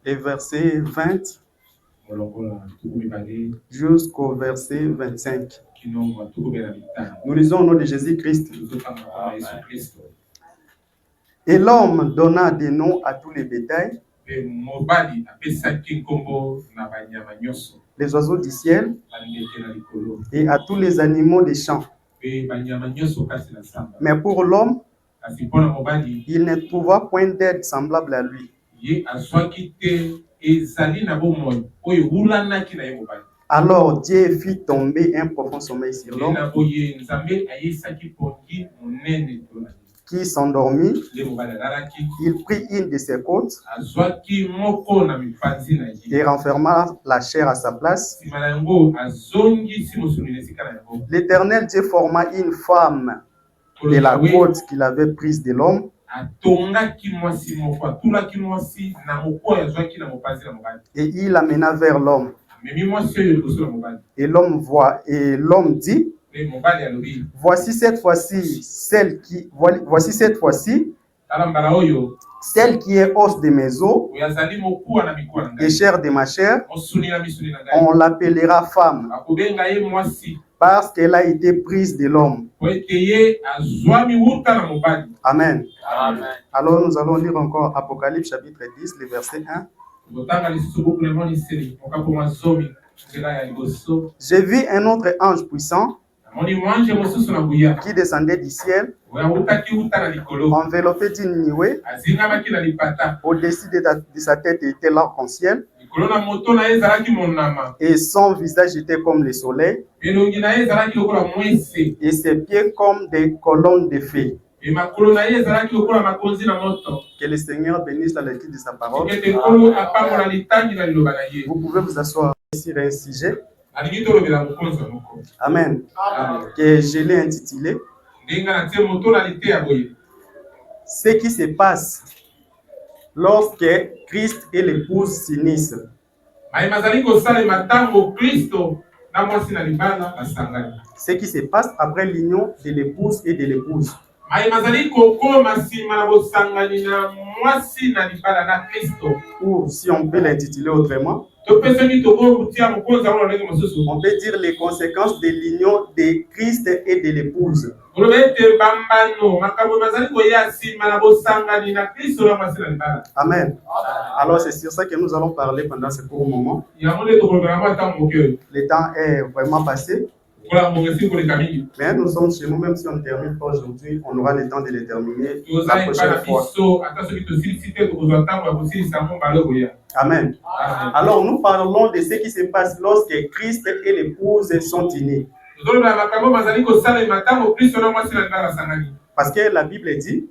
Et verset 20 jusqu'au verset 25. Nous lisons au nom de Jésus-Christ. Et l'homme donna des noms à tous les bétails, les oiseaux du ciel et à tous les animaux des champs. Mais pour l'homme, il ne trouva point d'aide semblable à lui. Alors Dieu fit tomber un profond sommeil sur l'homme, qui s'endormit. Il prit une de ses côtes et renferma la chair à sa place. L'Éternel Dieu forma une femme de la côte qu'il avait prise de l'homme. Et il l'amena vers l'homme. Et l'homme dit, voici cette fois-ci celle qui est os de mes os et chair de ma chair. On l'appellera femme parce qu'elle a été prise de l'homme. Amen. Alors nous allons lire encore Apocalypse chapitre 10, le verset 1. J'ai vu un autre ange puissant qui descendait du ciel, enveloppé d'une nuée. Au-dessus de sa tête était l'arc-en-ciel, et son visage était comme le soleil, et ses pieds comme des colonnes de feu. Que le Seigneur bénisse la lecture de sa parole. Vous pouvez vous asseoir sur un sujet. Amen. Que je l'ai intitulé ce qui se passe lorsque Christ et l'épouse s'unissent. Ce qui se passe après l'union de l'épouse et de l'épouse. Ou si on peut l'intituler autrement, on peut dire les conséquences de l'union de Christ et de l'épouse. Amen. Alors c'est sur ça que nous allons parler pendant ce court moment. Le temps est vraiment passé. Mais nous sommes chez nous, même si on ne termine pas aujourd'hui, on aura le temps de le terminer la prochaine fois. Amen. Alors nous parlons de ce qui se passe lorsque Christ et l'épouse sont unis. Parce que la Bible dit,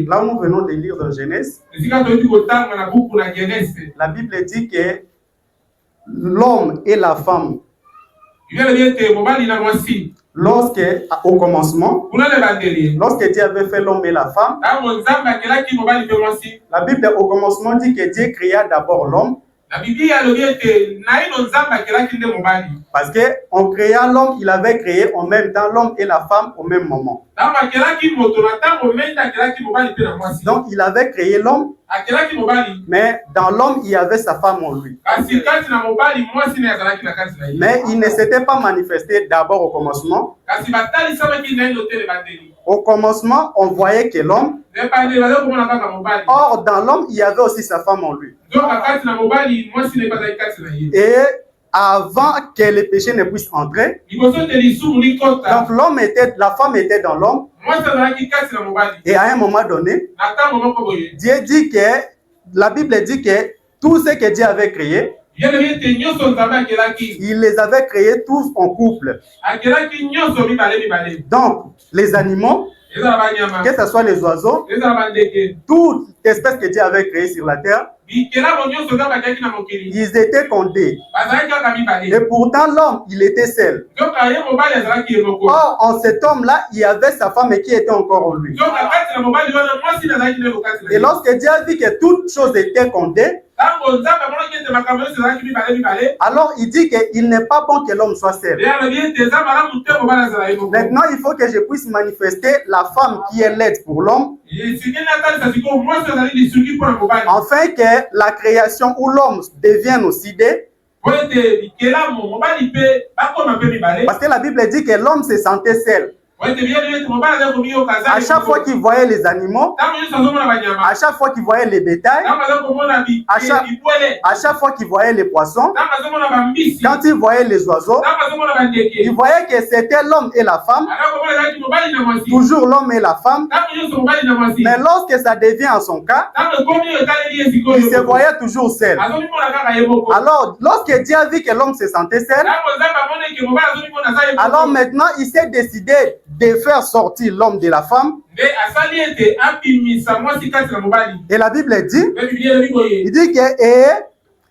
là où nous venons de lire dans Genèse, la Bible dit que l'homme et la femme, au commencement, lorsque Dieu avait fait l'homme et la femme, la Bible au commencement dit que Dieu créa d'abord l'homme. Parce qu'on créa l'homme, il avait créé en même temps l'homme et la femme au même moment. Donc il avait créé l'homme, mais dans l'homme il y avait sa femme en lui. Mais il ne s'était pas manifesté d'abord au commencement. Au commencement, on voyait que l'homme, or dans l'homme il y avait aussi sa femme en lui. Et avant que le péché ne puisse entrer, donc la femme était dans l'homme. Et à un moment donné, Dieu dit que, la Bible dit que tout ce que Dieu avait créé, il les avait créés tous en couple. Donc, les animaux, que ce soit les oiseaux, toute espèce que Dieu avait créée sur la terre, ils étaient comptés. Et pourtant, l'homme, il était seul. Or, en cet homme-là, il y avait sa femme qui était encore en lui. Et lorsque Dieu a vu que toutes choses étaient comptées, Alors il dit qu'il n'est pas bon que l'homme soit seul. Maintenant, il faut que je puisse manifester la femme qui est l'aide pour l'homme, afin que la création où l'homme devienne aussi des. Parce que la Bible dit que l'homme se sentait seul. À chaque fois qu'il voyait les animaux, à chaque fois qu'il voyait les bétails, à chaque fois qu'il voyait les poissons, quand il voyait les oiseaux, il voyait que c'était l'homme et la femme, toujours l'homme et la femme. Mais lorsque ça devient en son cas, il se voyait toujours seul. Alors, lorsque Dieu a vu que l'homme se sentait seul, alors maintenant il s'est décidé de faire sortir l'homme de la femme. Et la Bible dit, il dit que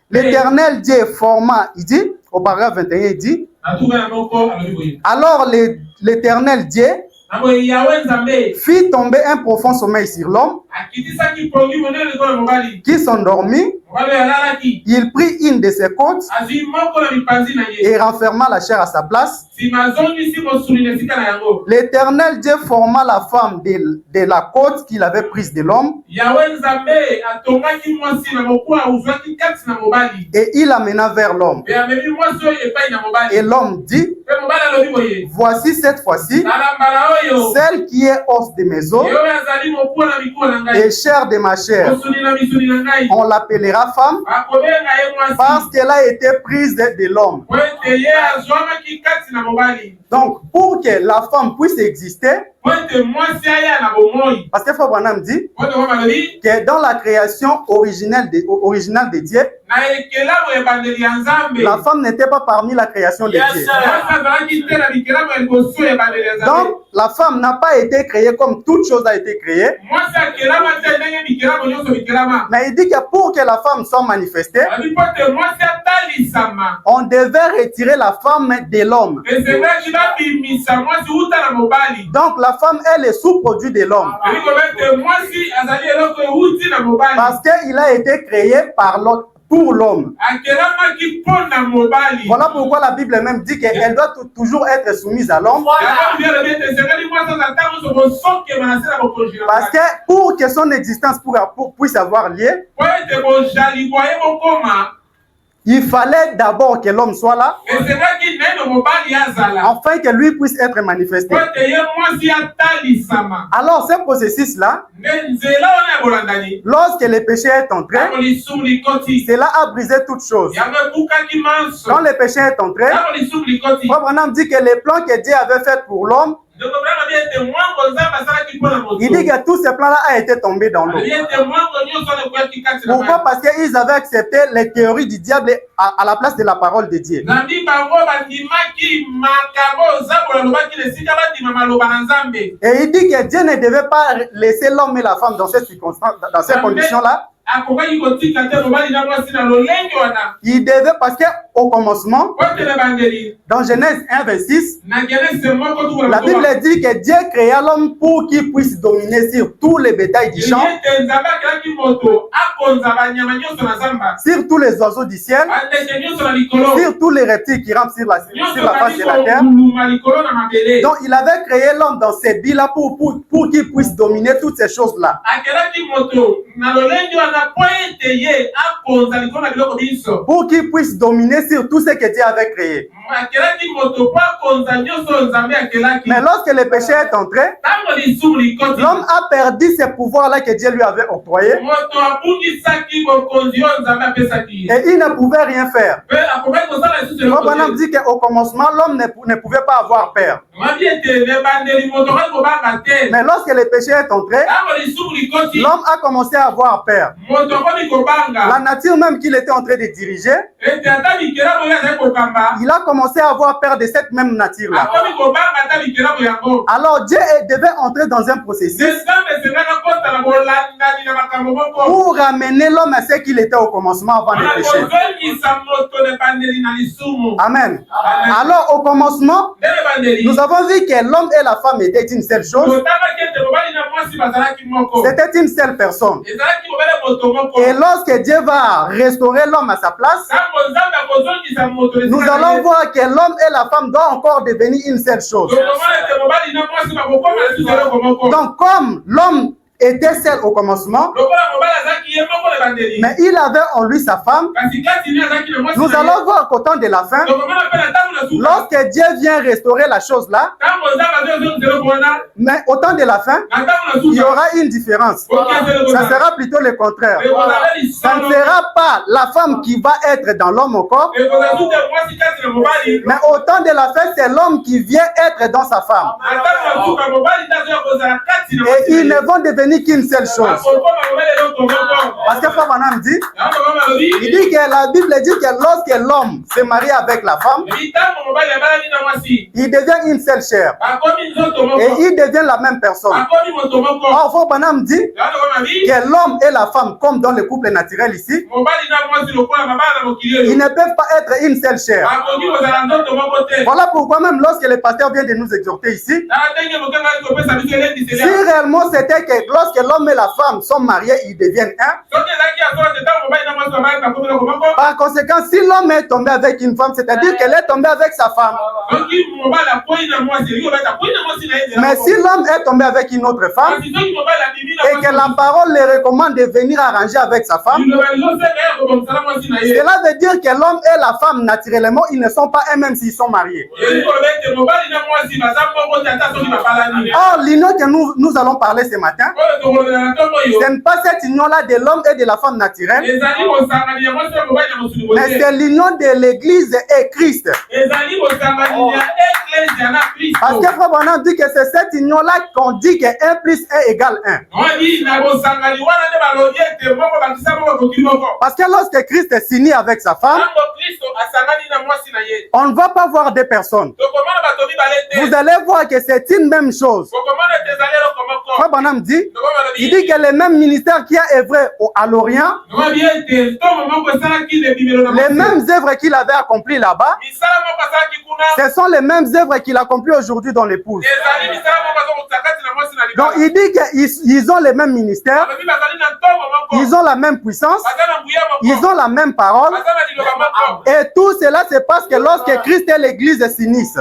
l'Éternel Dieu forma, il dit, au paragraphe 21, il dit, alors l'Éternel Dieu fit tomber un profond sommeil sur l'homme, qui s'endormit. Il prit une de ses côtes et renferma la chair à sa place. L'Éternel Dieu forma la femme de la côte qu'il avait prise de l'homme, et il amena vers l'homme. Et l'homme dit, voici cette fois-ci celle qui est os de mes os et chair de ma chair. On l'appellera femme parce qu'elle a été prise de l'homme. Donc, pour que la femme puisse exister, parce que Fabranam dit que dans la création originale de Dieu, la femme n'était pas parmi la création de Dieu. Donc, la femme n'a pas été créée comme toute chose a été créée. Mais il dit que pour que la femme soit manifestée, on devait retirer la femme de l'homme. Donc, la femme est le sous-produit de l'homme. Parce qu'il a été créé par l'autre. Pour l'homme. Voilà pourquoi la Bible même dit qu'elle doit toujours être soumise à l'homme. Parce que pour que son existence puisse avoir lieu, il fallait d'abord que l'homme soit là, afin que lui puisse être manifesté. Alors, ce processus-là, lorsque le péché est entré, cela a brisé toutes choses. Quand le péché est entré, Abraham dit que les plans que Dieu avait faits pour l'homme, il dit que tous ces plans-là ont été tombés dans l'eau. Pourquoi? Parce qu'ils avaient accepté les théories du diable à la place de la parole de Dieu. Et il dit que Dieu ne devait pas laisser l'homme et la femme dans ces circonstances, dans ces conditions-là. Il devait, parce qu'au commencement, dans Genèse 1:26, la Bible dit que Dieu créa l'homme pour qu'il puisse dominer sur tous les bétails du champ, sur tous les oiseaux du ciel, sur tous les reptiles qui rampent sur la face de la terre. Donc il avait créé l'homme dans ces billes-là pour qu'il puisse dominer toutes ces choses-là. Pour qu'il puisse dominer sur tout ce que Dieu avait créé. Mais lorsque le péché est entré, l'homme a perdu ces pouvoirs-là que Dieu lui avait octroyés. Et il ne pouvait rien faire. Abraham dit qu'au commencement, l'homme ne pouvait pas avoir peur. Mais lorsque le péché est entré, l'homme a commencé à avoir peur. La nature même qu'il était en train de diriger, il a commencé à avoir peur de cette même nature-là. Alors Dieu devait entrer dans un processus pour ramener l'homme à ce qu'il était au commencement avant le péché. Amen. Alors au commencement, nous avons vu que l'homme et la femme étaient une seule chose. C'était une seule personne. Et lorsque Dieu va restaurer l'homme à sa place, nous allons voir que l'homme et la femme doivent encore devenir une seule chose. Donc comme l'homme était seul au commencement, mais il avait en lui sa femme, nous allons voir qu'au temps de la fin, lorsque Dieu vient restaurer la chose là, mais au temps de la fin, il y aura une différence. Ça sera plutôt le contraire. Ça ne sera pas la femme qui va être dans l'homme encore, mais au temps de la fin, c'est l'homme qui vient être dans sa femme. Et ils ne vont devenir qu'une seule chose. Parce que Frère Branham dit, il dit que la Bible dit que lorsque l'homme se marie avec la femme, il devient une seule chair. Et il devient la même personne. Or, Frère Branham dit que l'homme et la femme, comme dans le couple naturel ici, ils ne peuvent pas être une seule chair. Voilà pourquoi même lorsque le pasteur vient de nous exhorter ici, si réellement c'était que lorsque l'homme et la femme sont mariés, ils deviennent un. Par conséquent, si l'homme est tombé avec une femme, c'est-à-dire qu'elle est tombée avec sa femme. Mais si l'homme est tombé avec une autre femme et que la parole le recommande de venir arranger avec sa femme, cela veut dire que l'homme et la femme, naturellement, ils ne sont pas un même s'ils sont mariés. Or, l'union que nous allons parler ce matin, ce n'est pas cette union-là de l'homme et de la femme naturelle, mais c'est l'union de l'Église et Christ. Parce que Frère Branham dit que c'est cette union-là qu'on dit que 1 plus 1 égale 1. Parce que lorsque Christ s'unit avec sa femme, on ne va pas voir des personnes. Vous allez voir que c'est une même chose. Frère Branham dit, il dit que le même ministère qui a œuvré à l'Orient, les mêmes œuvres qu'il avait accomplies là-bas, ce sont les mêmes œuvres qu'il accomplit aujourd'hui dans l'épouse. Donc il dit qu'ils ont les mêmes ministères, ils ont la même puissance, ils ont la même parole, et tout cela c'est parce que lorsque Christ et l'Église s'unissent.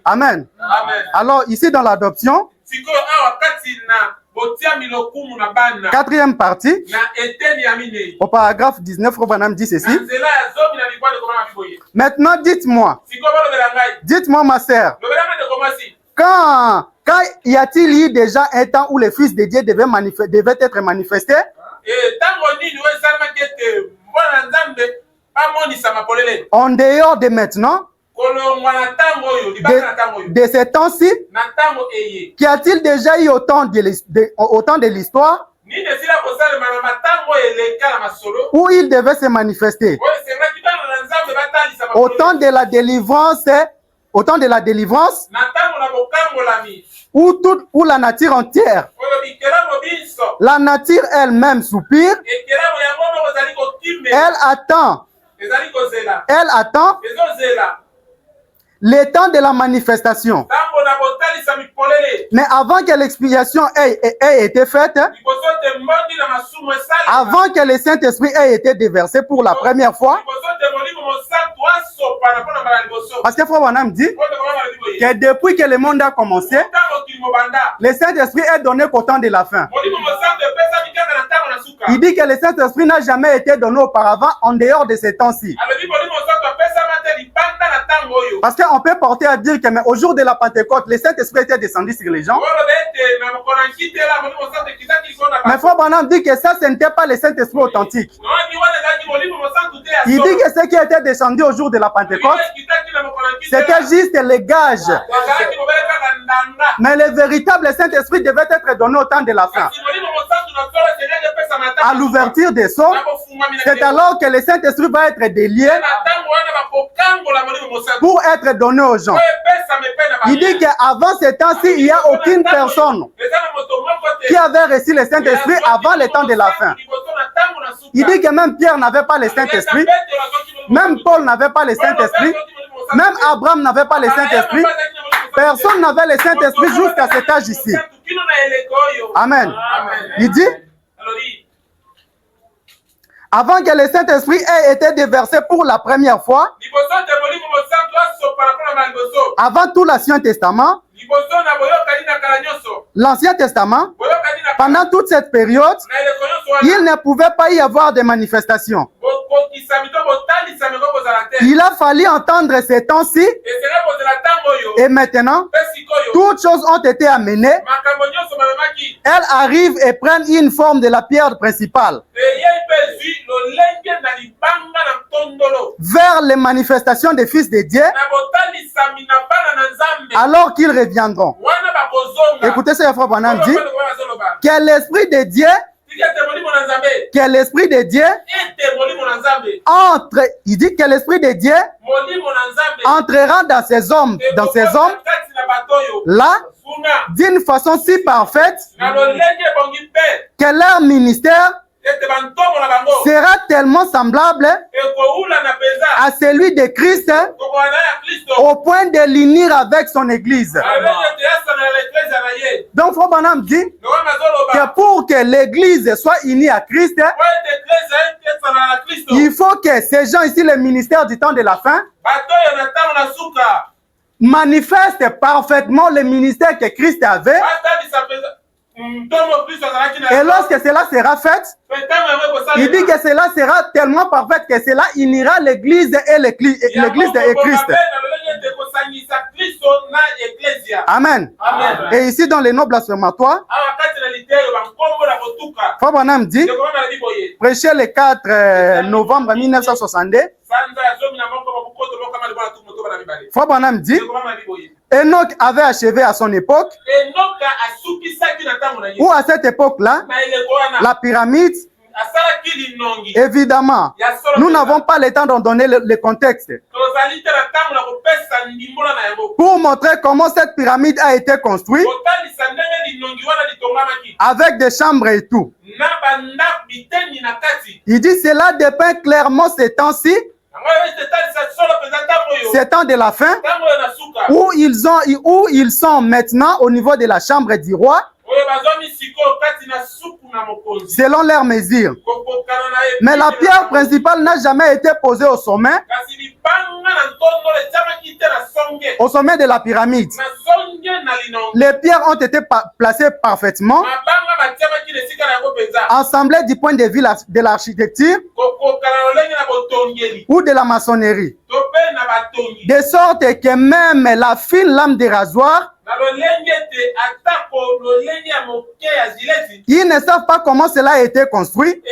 Amen. Alors ici dans l'adoption, quatrième partie, au paragraphe 19, Branham dit ceci. Maintenant, dites-moi ma sœur, quand y a-t-il eu déjà un temps où le Fils de Dieu devait être manifesté? En dehors de maintenant, de ces temps-ci, qu'y a-t-il déjà eu au temps de l'histoire où il devait se manifester? Au temps de la délivrance, où la nature entière, la nature elle-même soupire, elle attend le temps de la manifestation. Mais avant que l'expiation ait été faite, avant que le Saint-Esprit ait été déversé pour la première fois, parce que Frère Branham dit que depuis que le monde a commencé, le Saint-Esprit est donné qu'au temps de la fin. Il dit que le Saint-Esprit n'a jamais été donné auparavant en dehors de ces temps-ci. Parce qu'on peut porter à dire que mais au jour de la Pentecôte, le Saint-Esprit était descendu sur les gens. Mais Frère Branham dit que ça, ce n'était pas le Saint-Esprit authentique. Il dit que ce qui était descendu au jour de la Pentecôte, c'était juste le gage. Mais le véritable Saint-Esprit devait être donné au temps de la fin. À l'ouverture des sceaux, c'est alors que le Saint-Esprit va être délié pour être donné aux gens. Il dit qu'avant ces temps-ci, il n'y a aucune personne qui avait reçu le Saint-Esprit avant le temps de la fin. Il dit que même Pierre n'avait pas le Saint-Esprit, même Paul n'avait pas le Saint-Esprit, même Abraham n'avait pas le Saint-Esprit, Personne n'avait le Saint-Esprit jusqu'à cet âge ici. Amen. Il dit, avant que le Saint-Esprit ait été déversé pour la première fois, avant tout l'Ancien Testament, l'Ancien Testament, pendant toute cette période, il ne pouvait pas y avoir de manifestations. Il a fallu entendre ces temps-ci, et maintenant, toutes choses ont été amenées. Elles arrivent et prennent une forme de la pierre principale vers les manifestations des fils de Dieu, alors qu'ils reviendront. Écoutez ce que Frère Branham dit, que l'Esprit de Dieu, il dit que l'Esprit de Dieu entrera dans ces hommes, là, d'une façon si parfaite que leur ministère sera tellement semblable à celui de Christ au point de l'unir avec son Église. Donc, Frère Branham dit que pour que l'Église soit unie à Christ, il faut que ces gens ici, le ministère du temps de la fin, manifestent parfaitement le ministère que Christ avait. Et lorsque cela sera fait, il dit que cela sera tellement parfait que cela unira l'Église et l'Église de Christ. Amen. Et ici dans les noms blasphématoires, Frère Branham dit, prêché le 4 novembre 1962, Frère Branham dit, Enoch avait achevé à son époque, ou à cette époque-là, la pyramide. Évidemment, nous n'avons pas le temps d'en donner le contexte pour montrer comment cette pyramide a été construite avec des chambres et tout. Il dit cela dépeint clairement ces temps-ci, ces temps de la fin, où ils sont maintenant au niveau de la chambre du roi, selon leurs mesures. Mais la pierre principale n'a jamais été posée au sommet de la pyramide. Les pierres ont été placées parfaitement, assemblées du point de vue de l'architecture ou de la maçonnerie, de sorte que même la fine lame de rasoir, ils ne savent pas comment cela a été construit.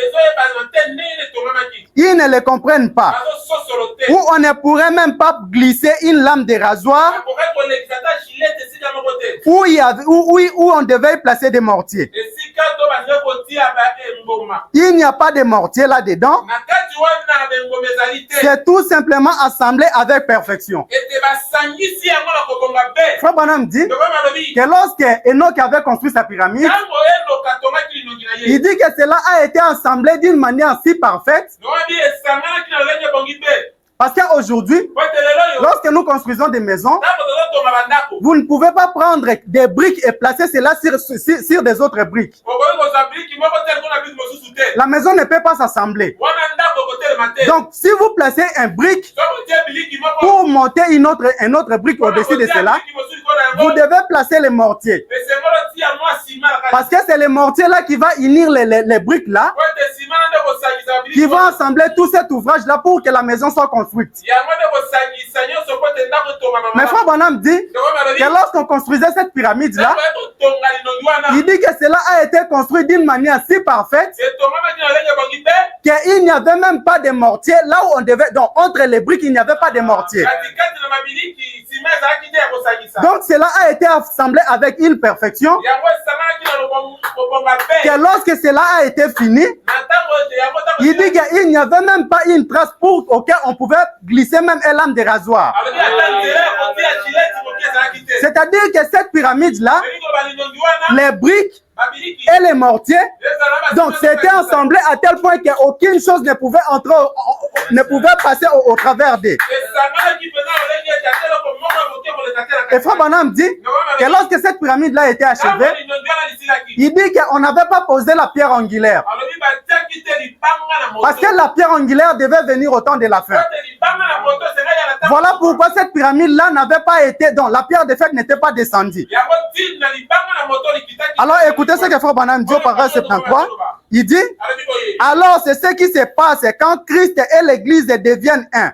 Ils ne le comprennent pas. Ou on ne pourrait même pas glisser une lame de rasoir où on devait placer des mortiers. Il n'y a pas de mortier là-dedans. C'est tout simplement assemblé avec perfection. Frère Branham dit que lorsque Enoch avait construit sa pyramide, il dit que cela a été assemblé d'une manière si parfaite. Parce qu'aujourd'hui, lorsque nous construisons des maisons, vous ne pouvez pas prendre des briques et placer cela sur des autres briques. La maison ne peut pas s'assembler. Donc, si vous placez un brique pour monter un autre brique au-dessus de cela, vous devez placer les mortiers. Parce que c'est les mortiers là qui va unir les briques là, qui vont assembler tout cet ouvrage là pour que la maison soit construite. Mais Frère Branham dit que lorsqu'on construisait cette pyramide là, il dit que cela a été construit d'une manière si parfaite qu'il n'y avait même pas de mortier là où on devait. Donc entre les briques il n'y avait pas de mortier. Donc cela a été assemblé avec une perfection que lorsque cela a été fini, il dit qu'il n'y avait même pas une trace auquel on pouvait glisser même une lame de rasoir. C'est-à-dire que cette pyramide là, les briques et les mortiers. Donc c'était assemblé à tel point qu'aucune chose ne pouvait entrer, ne pouvait passer au travers d'eux. Et Frère Branham dit que lorsque cette pyramide-là a été achevée, il dit qu'on n'avait pas posé la pierre angulaire. Parce que la pierre angulaire devait venir au temps de la fin. Voilà pourquoi cette pyramide-là n'avait pas été, donc la pierre de fête n'était pas descendue. Alors écoutez ce que Frère Branham dit au paragraphe 73. Il dit, alors c'est ce qui se passe quand Christ et l'Église deviennent un.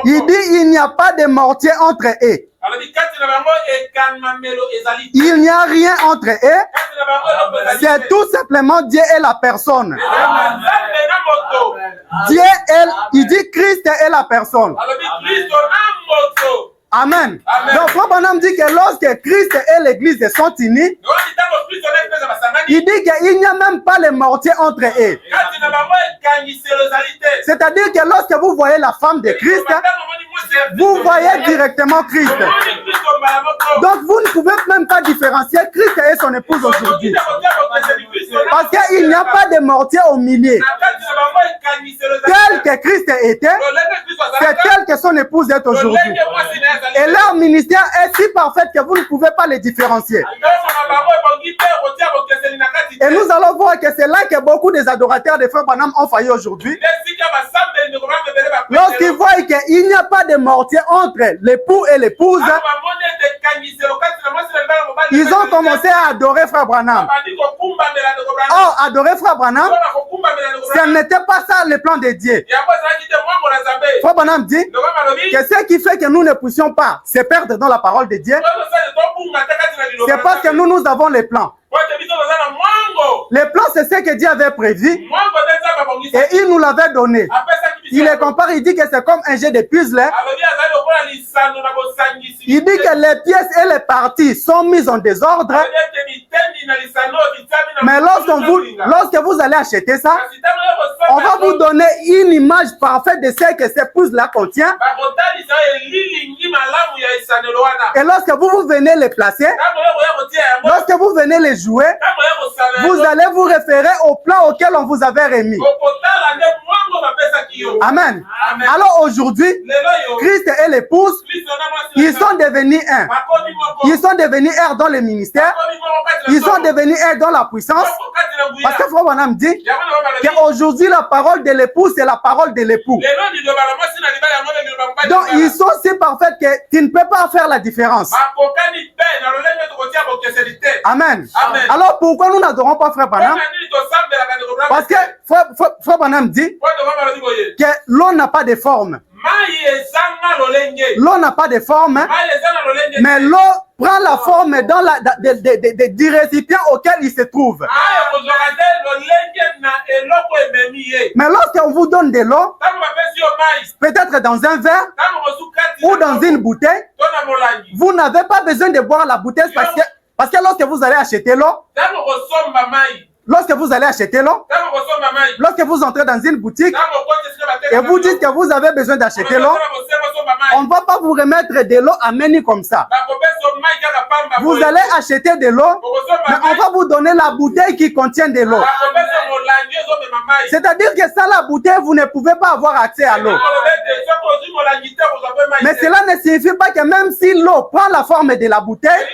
Il dit, il n'y a pas de mortier entre eux. Il n'y a rien entre eux. C'est tout simplement Dieu et la personne. Dieu est, il dit Christ est la personne. Amen. Donc, Frère Branham dit que lorsque Christ et l'Église sont unis, il dit qu'il n'y a même pas les mortiers entre eux. C'est-à-dire que lorsque vous voyez la femme de Christ, vous voyez directement Christ. Donc, vous ne pouvez même pas différencier Christ et son épouse aujourd'hui. Parce qu'il n'y a pas de mortier au milieu. Tel que Christ était, c'est tel que son épouse est aujourd'hui. Et leur ministère est si parfait que vous ne pouvez pas les différencier. Et nous allons voir que c'est là que beaucoup des adorateurs de Frère Branham ont failli aujourd'hui. Lorsqu'ils voient qu'il n'y a pas de mortier entre l'époux et l'épouse, ils ont commencé à adorer Frère Branham. Or, adorer Frère Branham, ce n'était pas ça le plan de Dieu. Frère Branham dit que ce qui fait que nous ne puissions pas se perdre dans la parole de Dieu, c'est parce que nous avons les plans. Les plans, c'est ce que Dieu avait prévu et il nous l'avait donné. Il les compare, il dit que c'est comme un jeu de puzzle. Il dit que les pièces et les parties sont mises en désordre. Mais lorsque vous allez acheter ça, on va vous donner une image parfaite de ce que ces puzzles-là contient. Et lorsque vous venez les placer, lorsque vous venez les jouer, vous allez vous référer au plan auquel on vous avait remis. Amen. Alors aujourd'hui, Christ et l'épouse, ils sont devenus un. Ils sont devenus un dans le ministère. Ils sont devenus un dans la puissance. Parce que Frère Branham dit qu'aujourd'hui, la parole de l'épouse, c'est la parole de l'époux. Donc, ils sont si parfaits que tu ne peux pas faire la différence. Amen. Alors, pourquoi nous n'adorons pas Frère Branham? Parce que Frère Branham dit que l'eau n'a pas de forme. L'eau n'a pas de forme, mais l'eau prend la forme dans du récipient auquel il se trouve. Mais lorsqu'on vous donne de l'eau, peut-être dans un verre ou dans une bouteille, vous n'avez pas besoin de boire la bouteille parce que lorsque vous allez acheter l'eau, lorsque vous entrez dans une boutique et vous dites que vous avez besoin d'acheter l'eau, on ne va pas vous remettre de l'eau à menu comme ça. Vous allez acheter de l'eau, mais on va vous donner la bouteille qui contient de l'eau. C'est-à-dire que sans la bouteille, vous ne pouvez pas avoir accès à l'eau. Mais cela ne signifie pas que même si l'eau prend la forme de la bouteille,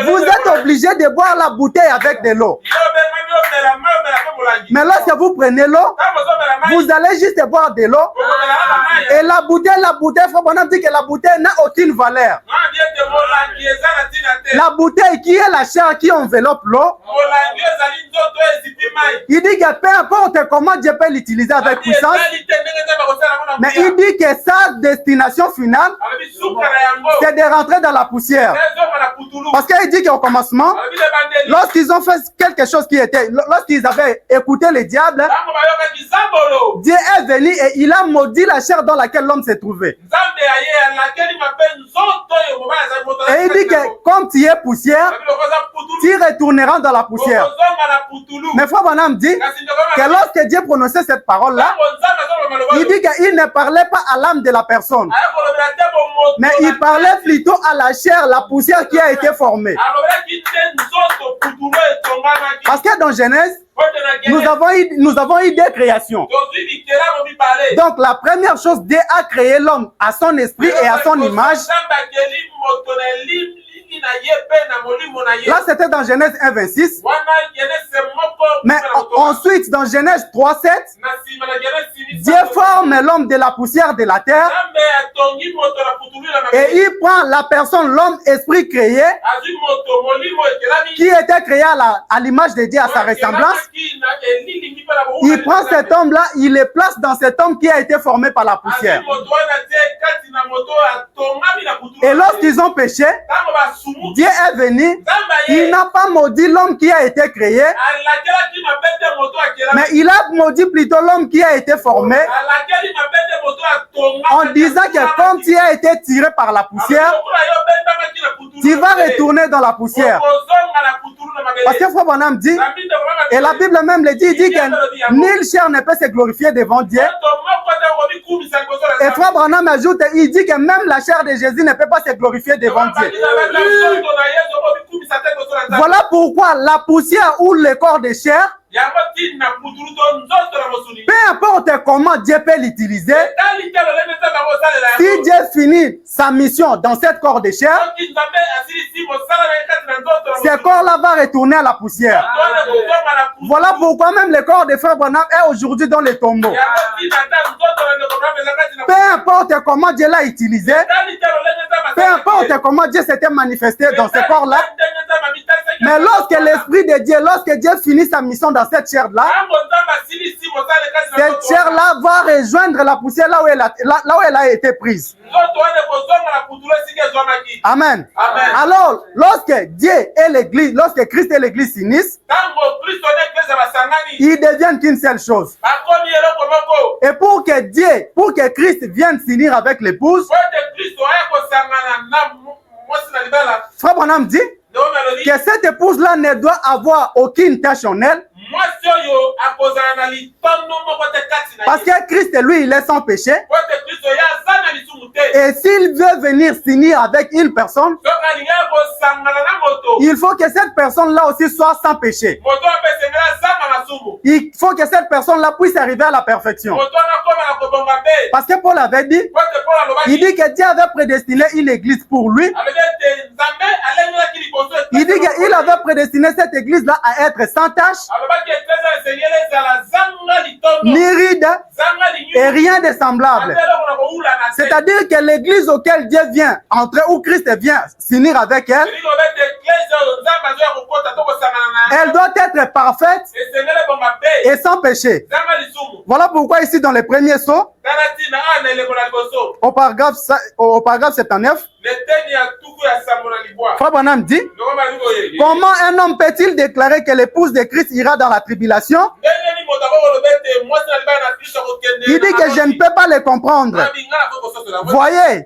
vous êtes obligé de boire la bouteille avec de l'eau. Mais lorsque vous prenez l'eau, vous allez juste boire de l'eau. Et la bouteille, Frère Branham dit que la bouteille n'a aucune valeur. La bouteille qui est la chair qui enveloppe l'eau, il dit que peu importe comment Dieu peut l'utiliser avec puissance, mais il dit que sa destination finale, c'est de rentrer dans la poussière. Parce qu'il dit qu'au commencement, lorsqu'ils ont fait quelque chose qui était, lorsqu'ils avaient écouté le diable, Dieu est venu et il a maudit la chair dans laquelle l'homme s'est trouvé. Et il dit que comme tu es poussière, tu retourneras dans la poussière. Mais Frère Branham dit que lorsque Dieu prononçait cette parole-là, il dit qu'il ne parlait pas à l'âme de la personne, mais il parlait plutôt à la chair, la poussière qui a été formée. Parce que dans Genèse, nous avons eu des créations. Donc la première chose, Dieu a créé l'homme à son esprit et à son image. Là, c'était dans Genèse 1,26. Mais ensuite, dans Genèse 3,7, Dieu forme l'homme de la poussière de la terre et il prend la personne, l'homme esprit créé, qui était créé à l'image de Dieu, à sa ressemblance. Il prend cet homme-là, il le place dans cet homme qui a été formé par la poussière. Et lorsqu'ils ont péché, Dieu est venu, il n'a pas maudit l'homme qui a été créé, mais il a maudit plutôt l'homme qui a été formé, en disant que comme tu as été tiré par la poussière, tu vas retourner dans la poussière. Parce que Frère Branham dit, et la Bible même le dit, il dit que nulle chair ne peut se glorifier devant Dieu. Et Frère Branham ajoute, il dit que même la chair de Jésus ne peut pas se glorifier devant Dieu. Voilà pourquoi la poussière ou le corps de chair, peu importe comment Dieu peut l'utiliser, si Dieu finit sa mission dans cette corps de chair, ce corps-là va retourner à la poussière. Voilà pourquoi même le corps de Frère Branham est aujourd'hui dans les tombeaux. Peu importe comment Dieu l'a utilisé, peu importe comment Dieu s'était manifesté dans ce corps-là, mais lorsque l'Esprit de Dieu, lorsque Dieu finit sa mission dans cette chair-là, cette chair-là va rejoindre la poussière là où elle a été prise. Amen. Alors, lorsque Dieu et l'Église, lorsque Christ et l'Église s'unissent, ils deviennent qu'une seule chose. Et pour que Christ vienne s'unir avec l'épouse, Frère Branham dit que cette épouse-là ne doit avoir aucune tâche en elle. Parce que Christ, lui, il est sans péché. Et s'il veut venir s'unir avec une personne, il faut que cette personne-là aussi soit sans péché. Il faut que cette personne-là puisse arriver à la perfection. Parce que Paul avait dit, il dit que Dieu avait prédestiné une église pour lui. Il dit qu'il avait prédestiné cette église-là à être sans tâche, ni ride, et rien de semblable. C'est-à-dire que l'église auquel Dieu vient entrer, où Christ vient s'unir avec elle, elle doit être parfaite et sans péché. Voilà pourquoi ici dans les premiers sauts, au paragraphe 79, Frère Branham dit, comment un homme peut-il déclarer que l'épouse de Christ ira dans la tribulation? Il dit que je ne peux pas le comprendre. Voyez,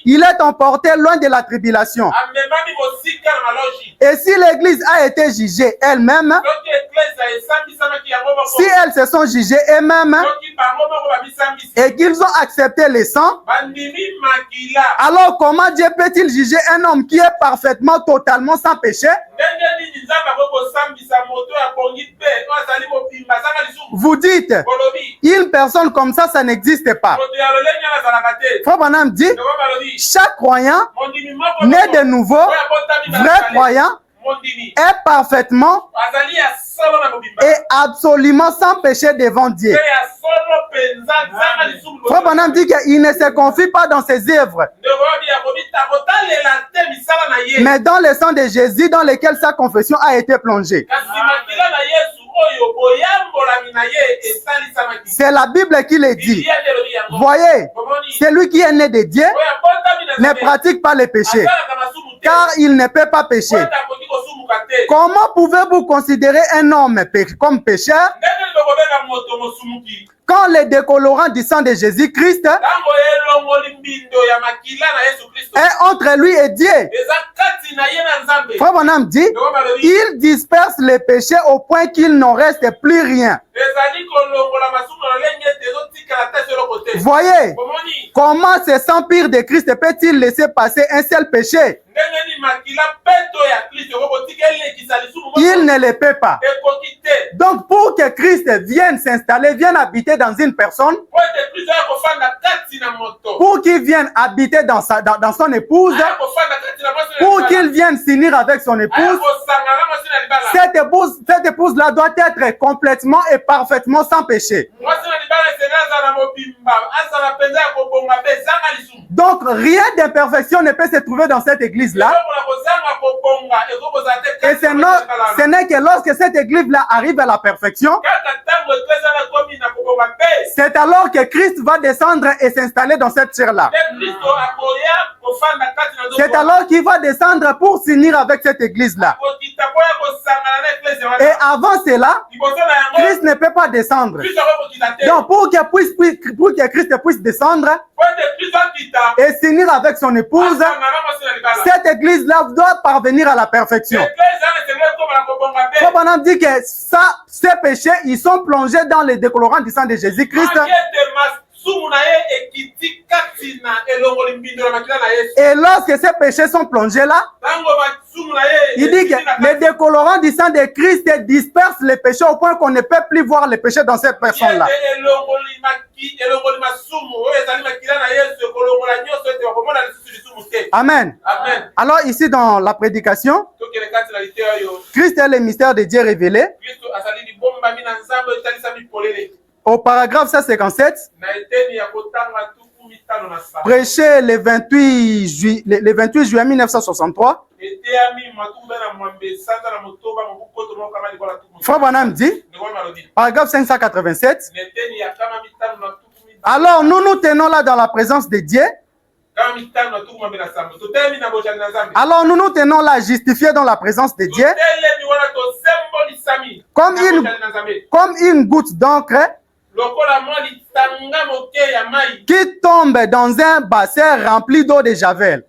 il est emporté loin de la tribulation. Et si l'église a été jugée elle-même, si elles se sont jugées elles-mêmes et qu'ils ont accepté les sangs, alors comment Dieu peut-il juger un homme qui est parfaitement, totalement sans péché? Vous dites, une personne comme ça n'existe pas. Frère Branham dit, chaque croyant né de nouveau, vrai croyant, est parfaitement et absolument sans péché devant Dieu. Frère Branham dit qu'il ne se confie pas dans ses œuvres, mais dans le sang de Jésus dans lequel sa confession a été plongée. C'est la Bible qui le dit. Voyez, celui qui est né de Dieu ne pratique pas le péché, car il ne peut pas pécher. Comment pouvez-vous considérer un homme comme pécheur? quand les décolorants du sang de Jésus-Christ est entre lui et Dieu. Frère Branham dit, il disperse les péchés au point qu'il n'en reste plus rien. Voyez comment ce sang pur de Christ peut-il laisser passer un seul péché? Il ne le peut pas. Donc pour que Christ vienne s'installer, vienne habiter dans une personne, pour qu'il vienne habiter dans son épouse, pour qu'il vienne s'unir avec son épouse, cette épouse-là doit être complètement et parfaitement sans péché. Donc rien d'imperfection ne peut se trouver dans cette église-là. Et ce n'est que lorsque cette église-là arrive à la perfection, c'est alors que Christ va descendre et s'installer dans cette chair-là. C'est alors qu'il va descendre pour s'unir avec cette église-là. Et avant cela, Christ ne peut pas descendre. Donc pour que Christ puisse descendre et s'unir avec son épouse, cette église-là doit parvenir à la perfection. On dit que ces péchés, ils sont plongés dans les décolorants du sang de Jésus-Christ. Et lorsque ces péchés sont plongés là, il dit que les décolorants du sang de Christ dispersent les péchés au point qu'on ne peut plus voir les péchés dans cette personne-là. Amen. Amen. Alors ici dans la prédication, Christ est le mystère de Dieu révélé. Au paragraphe 157, prêché le 28 juillet 1963, Frère Branham dit, paragraphe 587, alors nous tenons là dans la présence de Dieu. Alors nous tenons là justifiés dans la présence de Dieu, comme une goutte d'encre qui tombe dans un bassin rempli d'eau de javel.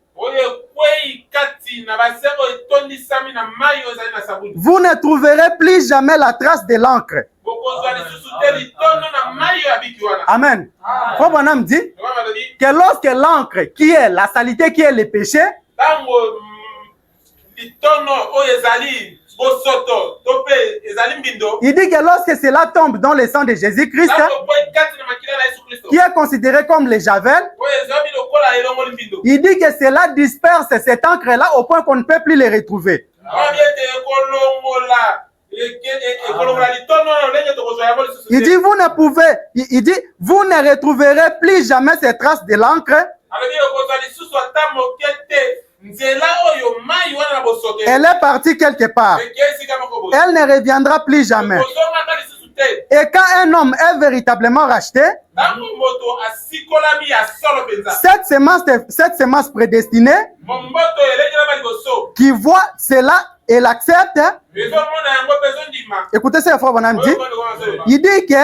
Vous ne trouverez plus jamais la trace de l'encre. Amen. Frère Branham dit que lorsque l'encre, qui est la saleté, qui est le péché, il dit que lorsque cela tombe dans le sang de Jésus-Christ, qui est considéré comme le javel, il dit que cela disperse cette encre-là au point qu'on ne peut plus les retrouver. Il dit vous ne retrouverez plus jamais ces traces de l'encre. Elle est partie quelque part. Elle ne reviendra plus jamais. Et quand un homme est véritablement racheté, cette semence prédestinée, qui voit cela et l'accepte, écoutez ce que Frère Branham dit. Il dit que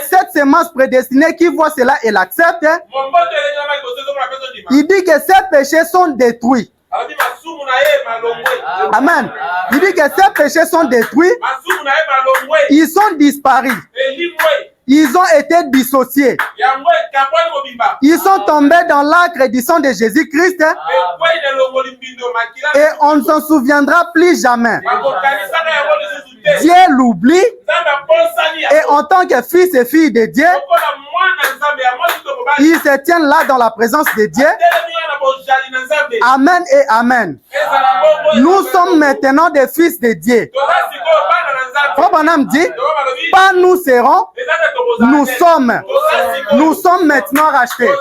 cette semence prédestinée qui voit cela et l'accepte, il dit que ces péchés sont détruits. Amen. Il dit que ces péchés sont détruits. Ils sont disparus. Ils ont été dissociés. Ils sont tombés dans l'acre du sang de Jésus-Christ. Et on ne s'en souviendra plus jamais. Dieu l'oublie. Et en tant que fils et filles de Dieu, ils se tiennent là dans la présence de Dieu. Amen et amen. Nous sommes maintenant des fils de Dieu. Frère Branham dit, pas nous serons, nous sommes maintenant rachetés.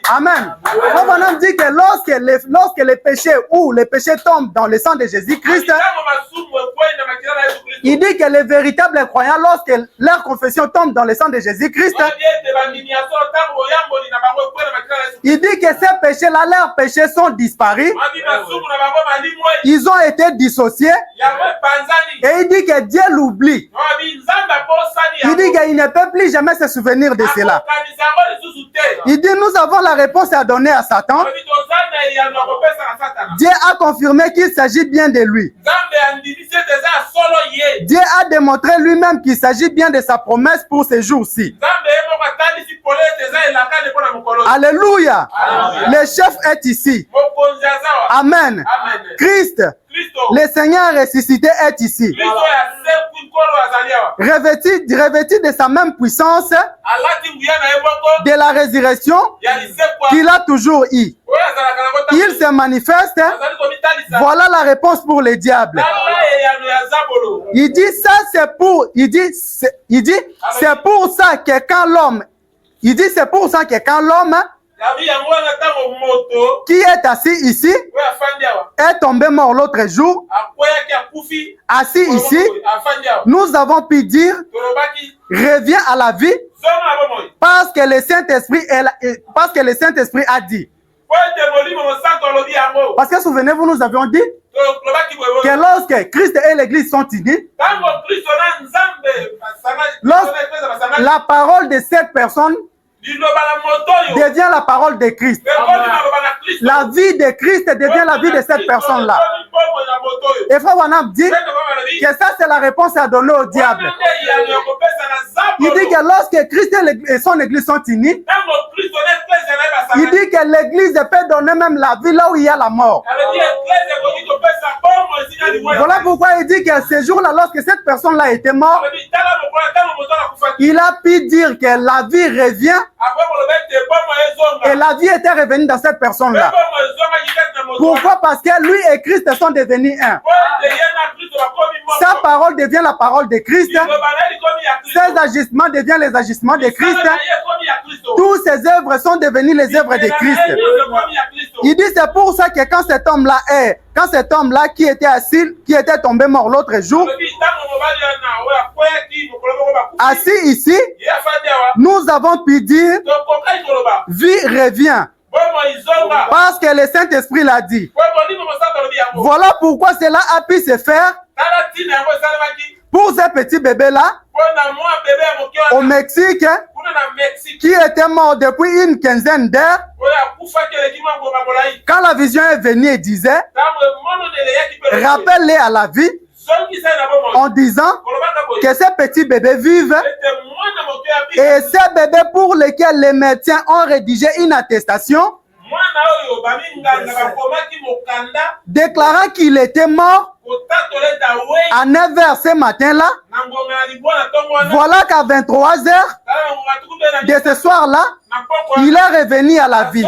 Amen. Frère Branham dit que lorsque les péchés ou les péchés tombent dans le sang de Jésus-Christ, Il dit que les véritables croyants, lorsque leur confession tombe dans le sang de Jésus-Christ, il dit que ces péchés-là, leurs péchés sont disparus. Ils ont été dissociés. Et il dit que Dieu l'oublie. Il dit qu'il ne peut plus jamais se souvenir de cela. Il dit nous avons la réponse à donner à Satan. Dieu a confirmé qu'il s'agit bien de lui. Dieu a démontré lui-même qu'il s'agit bien de sa promesse pour ces jours-ci. Alléluia. Le chef est ici. Amen. Christ, le Seigneur ressuscité est ici. Revêtu de sa même puissance, de la résurrection qu'il a toujours eu. Il se manifeste. Voilà la réponse pour les diables. Il dit ça, c'est pour. Il dit c'est pour ça que quand l'homme. Il dit c'est pour ça que quand l'homme qui est assis ici est tombé mort l'autre jour, assis ici, nous avons pu dire reviens à la vie parce que le Saint-Esprit a dit. Parce que souvenez-vous, nous avions dit que lorsque Christ et l'Église sont unis, lorsque la parole de cette personne devient la parole de Christ. La vie de Christ devient la vie de cette personne-là. Et Frère Branham dit que ça, c'est la réponse à donner au diable. Il dit que lorsque Christ et son Église sont unis, il dit que l'Église peut donner même la vie là où il y a la mort. Voilà pourquoi il dit que ce jour-là, lorsque cette personne-là était morte, il a pu dire que la vie revient. Et la vie était revenue dans cette personne-là. Pourquoi? Parce que lui et Christ sont devenus un. Sa parole devient la parole de Christ. Ses agissements deviennent les agissements de Christ. Toutes ses œuvres sont devenues les œuvres de Christ. Il dit c'est pour ça que quand cet homme-là qui était assis, qui était tombé mort l'autre jour, assis ici, nous avons pu dire vie revient. Parce que le Saint-Esprit l'a dit. Voilà pourquoi cela a pu se faire pour ce petit bébé-là au Mexique qui était mort depuis une quinzaine d'heures. Quand la vision est venue et disait rappelle-les à la vie en disant que ces petits bébés vivent et ces bébés pour lesquels les médecins ont rédigé une attestation déclarant qu'il était mort à 9h ce matin-là. Voilà qu'à 23h de ce soir-là, il est revenu à la vie.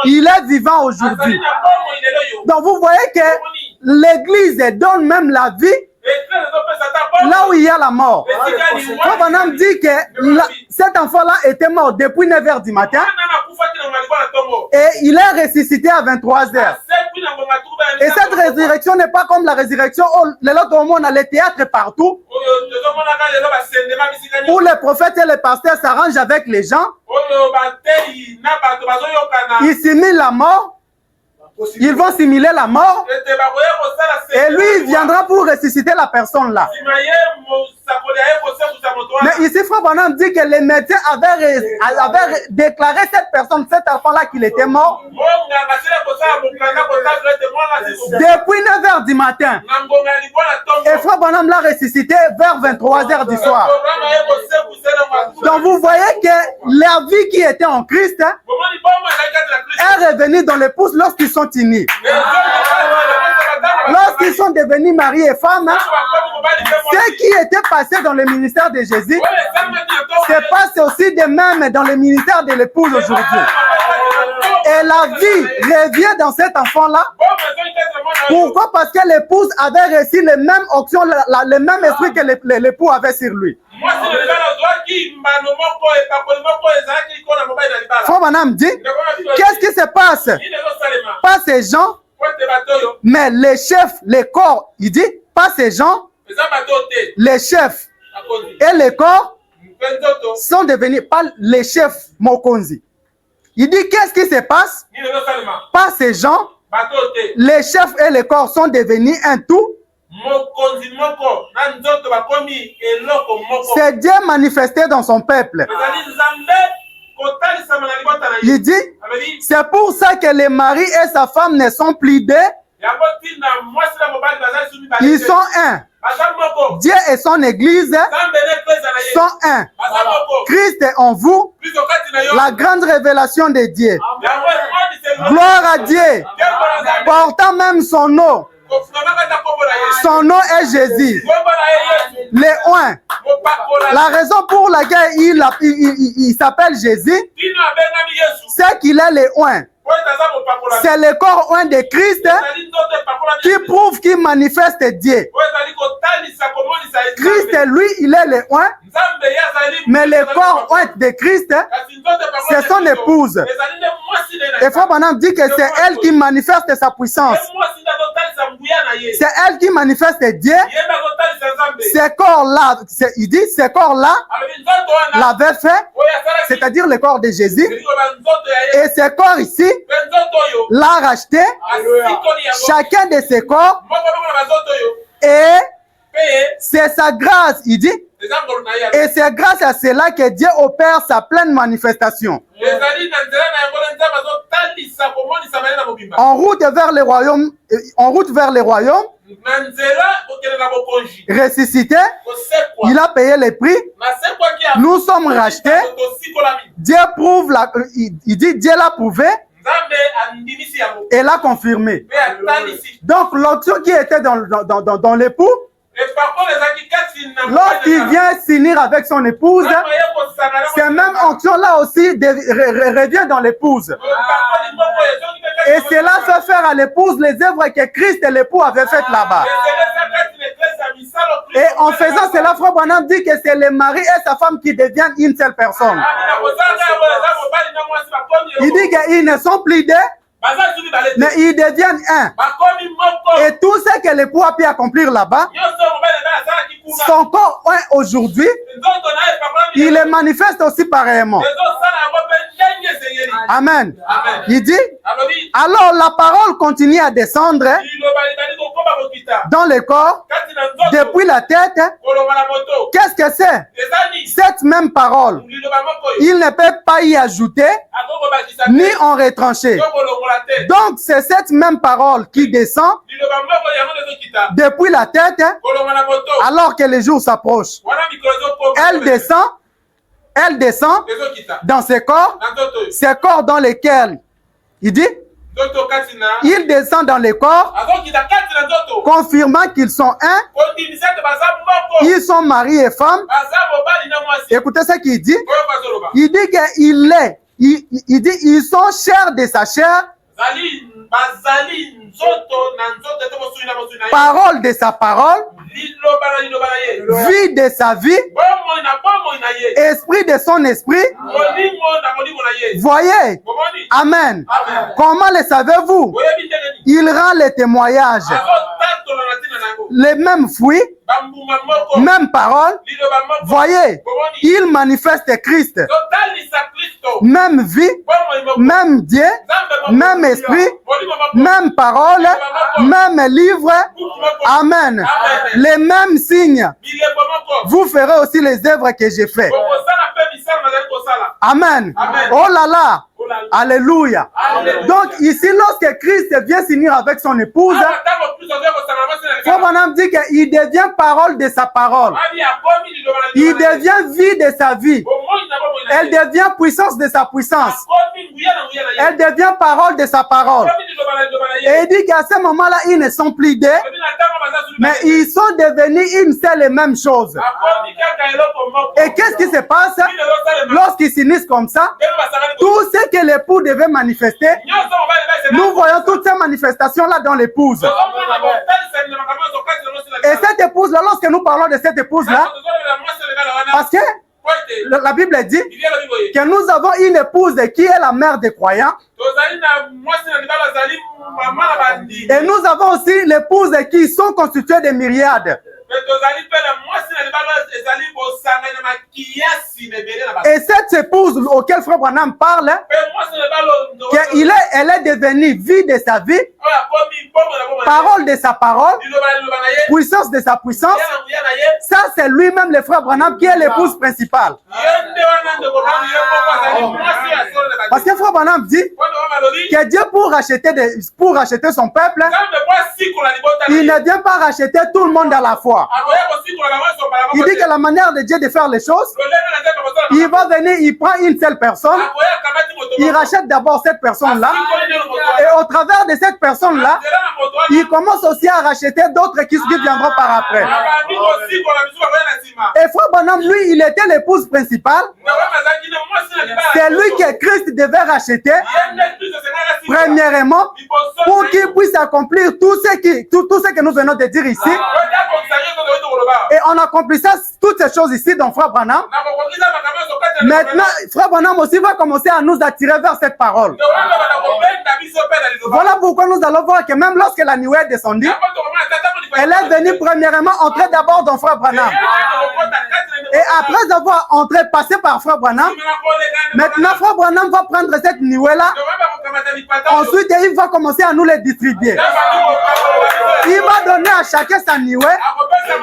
Il est vivant aujourd'hui. Donc vous voyez que l'Église donne même la vie là où il y a la mort. Frère Branham dit que cet enfant-là était mort depuis 9h du matin et il est ressuscité à 23h. Et cette résurrection n'est pas comme la résurrection où on a les théâtres partout, où les prophètes et les pasteurs s'arrangent avec les gens. Ils simulent la mort. Ils vont simuler la mort et lui il viendra pour ressusciter la personne là. Mais ici Frère Branham dit que les médecins avaient déclaré cette personne, cet enfant là qu'il était mort depuis 9h du matin. Et Frère Branham l'a ressuscité vers 23h du soir. Donc vous voyez que la vie qui était en Christ est revenue dans l'épouse lorsqu'ils sont unis. Lorsqu'ils sont devenus mari et femme, ce qui était passé dans le ministère de Jésus se passe aussi de même dans le ministère de l'épouse aujourd'hui. Et la vie revient dans cet enfant-là. Pourquoi? Parce que l'épouse avait reçu les mêmes options, le même esprit que l'époux avait sur lui. Frère Branham dit, qu'est-ce qui se passe? Pas ces gens, mais les chefs, les corps, il dit, pas ces gens, les chefs et les corps sont devenus pas les chefs Mokonzi. Il dit qu'est-ce qui se passe? Pas ces gens, les chefs et les corps sont devenus un tout. C'est Dieu manifesté dans son peuple. Il dit, c'est pour ça que le mari et sa femme ne sont plus deux. Ils sont un. Dieu et son église sont un. Christ est en vous, la grande révélation de Dieu. Gloire à Dieu, portant même son nom. Son nom est Jésus. Le un. La raison pour laquelle il s'appelle Jésus, c'est qu'il est le un. C'est le corps un de Christ qui prouve qu'il manifeste Dieu. Christ, lui, il est le un, mais le corps un de Christ, c'est son épouse. Et Frère Branham dit que c'est elle qui manifeste sa puissance. C'est elle qui manifeste Dieu. Ces corps-là, il dit, ces corps-là l'avaient fait, c'est-à-dire le corps de Jésus. Et ces corps ici l'a racheté. Chacun de ces corps. Et c'est sa grâce, il dit. Et c'est grâce à cela que Dieu opère sa pleine manifestation. En route vers le royaume, ressuscité, il a payé le prix. Nous sommes rachetés. Dieu prouve, il dit Dieu l'a prouvé et l'a confirmé. Donc l'onction qui était dans l'époux, lorsqu'il vient s'unir avec son épouse, cette même onction-là aussi revient dans l'épouse. Et cela fait faire à l'épouse les œuvres que Christ et l'époux avaient faites là-bas. Et en faisant cela, Frère Branham dit que c'est le mari et sa femme qui deviennent une seule personne. Il dit qu'ils ne sont plus deux, mais ils deviennent un. Et tout ce que l'époux a pu accomplir là-bas, son corps aujourd'hui, il le manifeste aussi pareillement. Amen. Il dit, alors la parole continue à descendre dans le corps, depuis la tête. Qu'est-ce que c'est? Cette même parole, il ne peut pas y ajouter, ni en retrancher. Donc c'est cette même parole qui descend depuis la tête, alors que les jours s'approchent. Elle descend dans ces corps dans lesquels, il dit, il descend dans les corps, confirmant qu'ils sont un, ils sont mari et femme. Écoutez ce qu'il dit. Il dit il dit, ils sont chair de sa chair, parole de sa parole, vie de sa vie, esprit de son esprit. Voyez, amen. Comment le savez-vous? Il rend les témoignages, les mêmes fruits, même parole. Voyez, il manifeste Christ, même vie, même Dieu, même esprit, même parole, même livre. Amen. Les mêmes signes. Vous ferez aussi les œuvres que j'ai faites. Amen. Oh là là. Alléluia. Donc ici, lorsque Christ vient s'unir avec son épouse, Frère Branham dit qu'il devient parole de sa parole. Il devient vie de sa vie. Elle devient puissance de sa puissance. Elle devient parole de sa parole. Et il dit qu'à ce moment-là, ils ne sont plus deux, mais ils sont devenus une seule et même chose. Et qu'est-ce qui se passe lorsqu'ils s'unissent comme ça? Tout ce que l'époux devait manifester, nous voyons toutes ces manifestations-là dans l'épouse. Et cette épouse-là, lorsque nous parlons de cette épouse-là, parce que la Bible dit que nous avons une épouse qui est la mère des croyants. Et nous avons aussi l'épouse qui sont constituées de myriades. Et cette épouse auquel Frère Branham parle, elle est devenue vie de sa vie, parole de sa parole, puissance de sa puissance. Ça, c'est lui-même, le Frère Branham, qui est l'épouse principale. Parce que Frère Branham dit que Dieu, pour racheter son peuple, il ne vient pas racheter tout le monde à la fois. Il dit que la manière de Dieu de faire les choses, il va venir, il prend une seule personne, il rachète d'abord cette personne-là, et au travers de cette personne-là, il commence aussi à racheter d'autres qui viendront par après. Et Frère Branham, lui, il était l'épouse principale. C'est lui que Christ devait racheter, premièrement, pour qu'il puisse accomplir tout ce que nous venons de dire ici. Et on accomplit ça, toutes ces choses ici dans Frère Branham. Maintenant, Frère Branham aussi va commencer à nous attirer vers cette parole. Voilà pourquoi nous allons voir que même lorsque la nuée est descendue, elle est venue premièrement entrer d'abord dans Frère Branham. Et après avoir passé par Frère Branham, maintenant Frère Branham va prendre cette nuée-là. Ensuite, il va commencer à nous les distribuer. Il va donner à chacun sa nuée.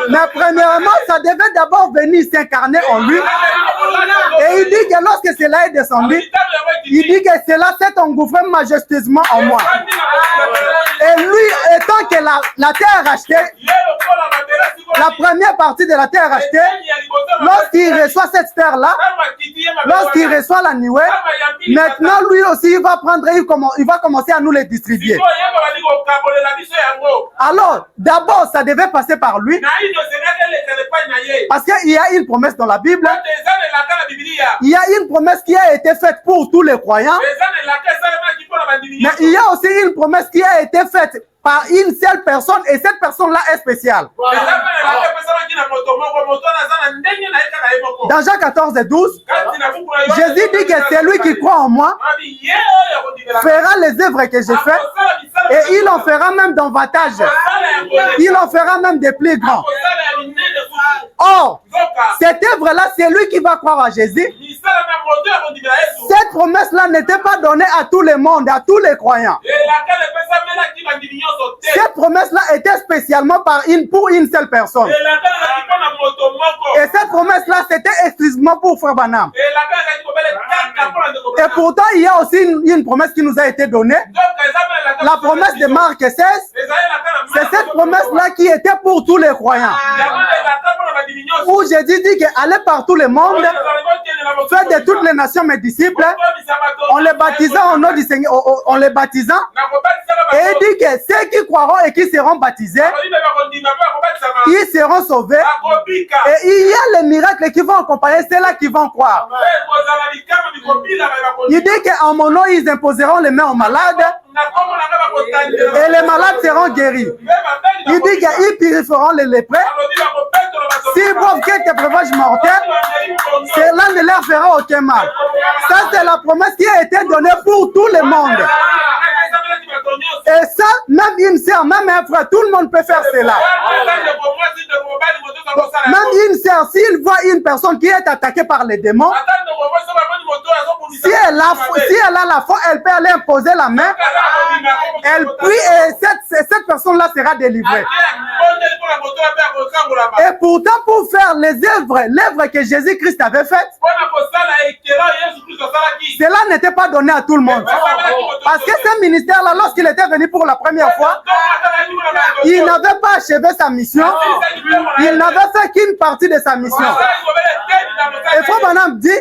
Mais premièrement, ça devait d'abord venir s'incarner en lui. Et il dit que lorsque cela est descendu, il dit que cela s'est engouffré majestueusement en moi. Et lui, étant que la terre rachetée, la première partie de la terre rachetée, lorsqu'il reçoit cette terre-là, lorsqu'il reçoit la nuée, maintenant lui aussi il va commencer à nous les distribuer. Alors, d'abord, ça devait passer par lui. Parce qu'il y a une promesse dans la Bible. Il y a une promesse qui a été faite pour tous les croyants. Mais il y a aussi une promesse qui a été faite par une seule personne, et cette personne-là est spéciale. Dans Jean 14 et 12, Jésus dit que c'est lui qui croit en moi fera les œuvres que j'ai faites, et il en fera même davantage. Il en fera même des plus grands. Or, cette œuvre-là, c'est lui qui va croire à Jésus. Cette promesse-là n'était pas donnée à tout le monde, à tous les croyants. Cette promesse-là était spécialement pour une seule personne. Et cette promesse-là, c'était exclusivement pour Frère Branham. Et pourtant, il y a aussi une promesse qui nous a été donnée. La promesse de Marc 16, c'est cette promesse-là qui était pour tous les croyants. Où Jésus dit qu'allez par tout le monde, faites de toutes les nations mes disciples, en les baptisant au nom du Seigneur, en les baptisant. Et il dit que ceux qui croiront et qui seront baptisés, ils seront sauvés. Et il y a les miracles qui vont accompagner ceux-là qui vont croire. Il dit qu'en mon nom, ils imposeront les mains aux malades et les malades seront guéris. Il dit qu'ils purifieront les lépreux. S'ils boivent quelques breuvages mortels, cela ne leur fera aucun mal. Ça, c'est la promesse qui a été donnée pour tout le monde. Et ça, même une sœur, même un frère, tout le monde peut faire cela. Même une sœur, s'il voit une personne qui est attaquée par les démons, si elle a la foi, elle peut aller imposer la main, elle prie et cette personne-là sera délivrée. Et pourtant, pour faire l'œuvre que Jésus-Christ avait faite, cela n'était pas donné à tout le monde. Parce que ce ministère-là, lorsqu'il était venu pour la première fois, il n'avait pas achevé sa mission. Il n'avait fait qu'une partie de sa mission. Et Frère Branham dit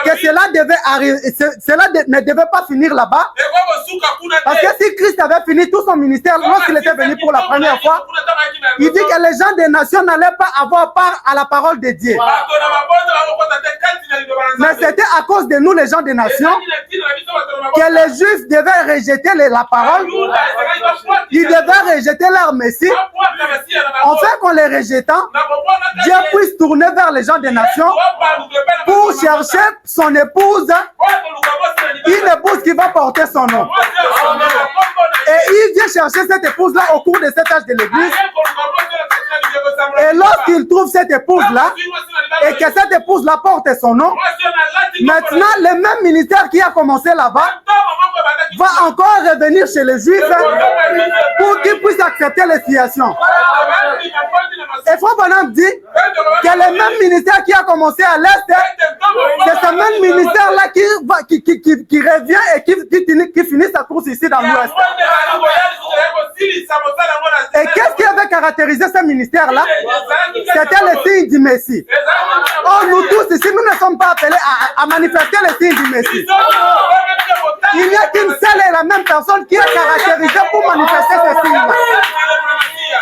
que cela ne devait pas finir là-bas. Parce que si Christ avait fini tout son ministère lorsqu'il était venu pour la première fois, il dit que les gens des nations n'allaient pas avoir part à la parole de Dieu. Mais c'était à cause de nous, les gens des nations, que les Juifs devaient rejeter la parole. Ils devaient rejeter leur Messie. Enfin, qu'en les rejetant, Dieu puisse tourner vers les gens des nations pour chercher son épouse, une épouse qui va porter son nom. Et il vient chercher cette épouse-là au cours de cet âge de l'Église. Et lorsqu'il trouve cette épouse-là, et que cette épouse-là porte son nom, maintenant, le même ministère qui a commencé là-bas va encore revenir chez les Juifs pour qu'ils puissent accepter les situations. Et Frère Branham dit que le même ministère qui a commencé à l'Est, c'est ce même ministère-là qui revient et qui finit sa course ici dans l'Ouest. Et qu'est-ce qui avait caractérisé ce ministère-là? C'était le signe du Messie. Or, nous tous ici, nous ne sommes pas appelés à manifester le signe du Messie. Il n'y a qu'une seule et la même personne qui est caractérisée pour manifester ce signe-là.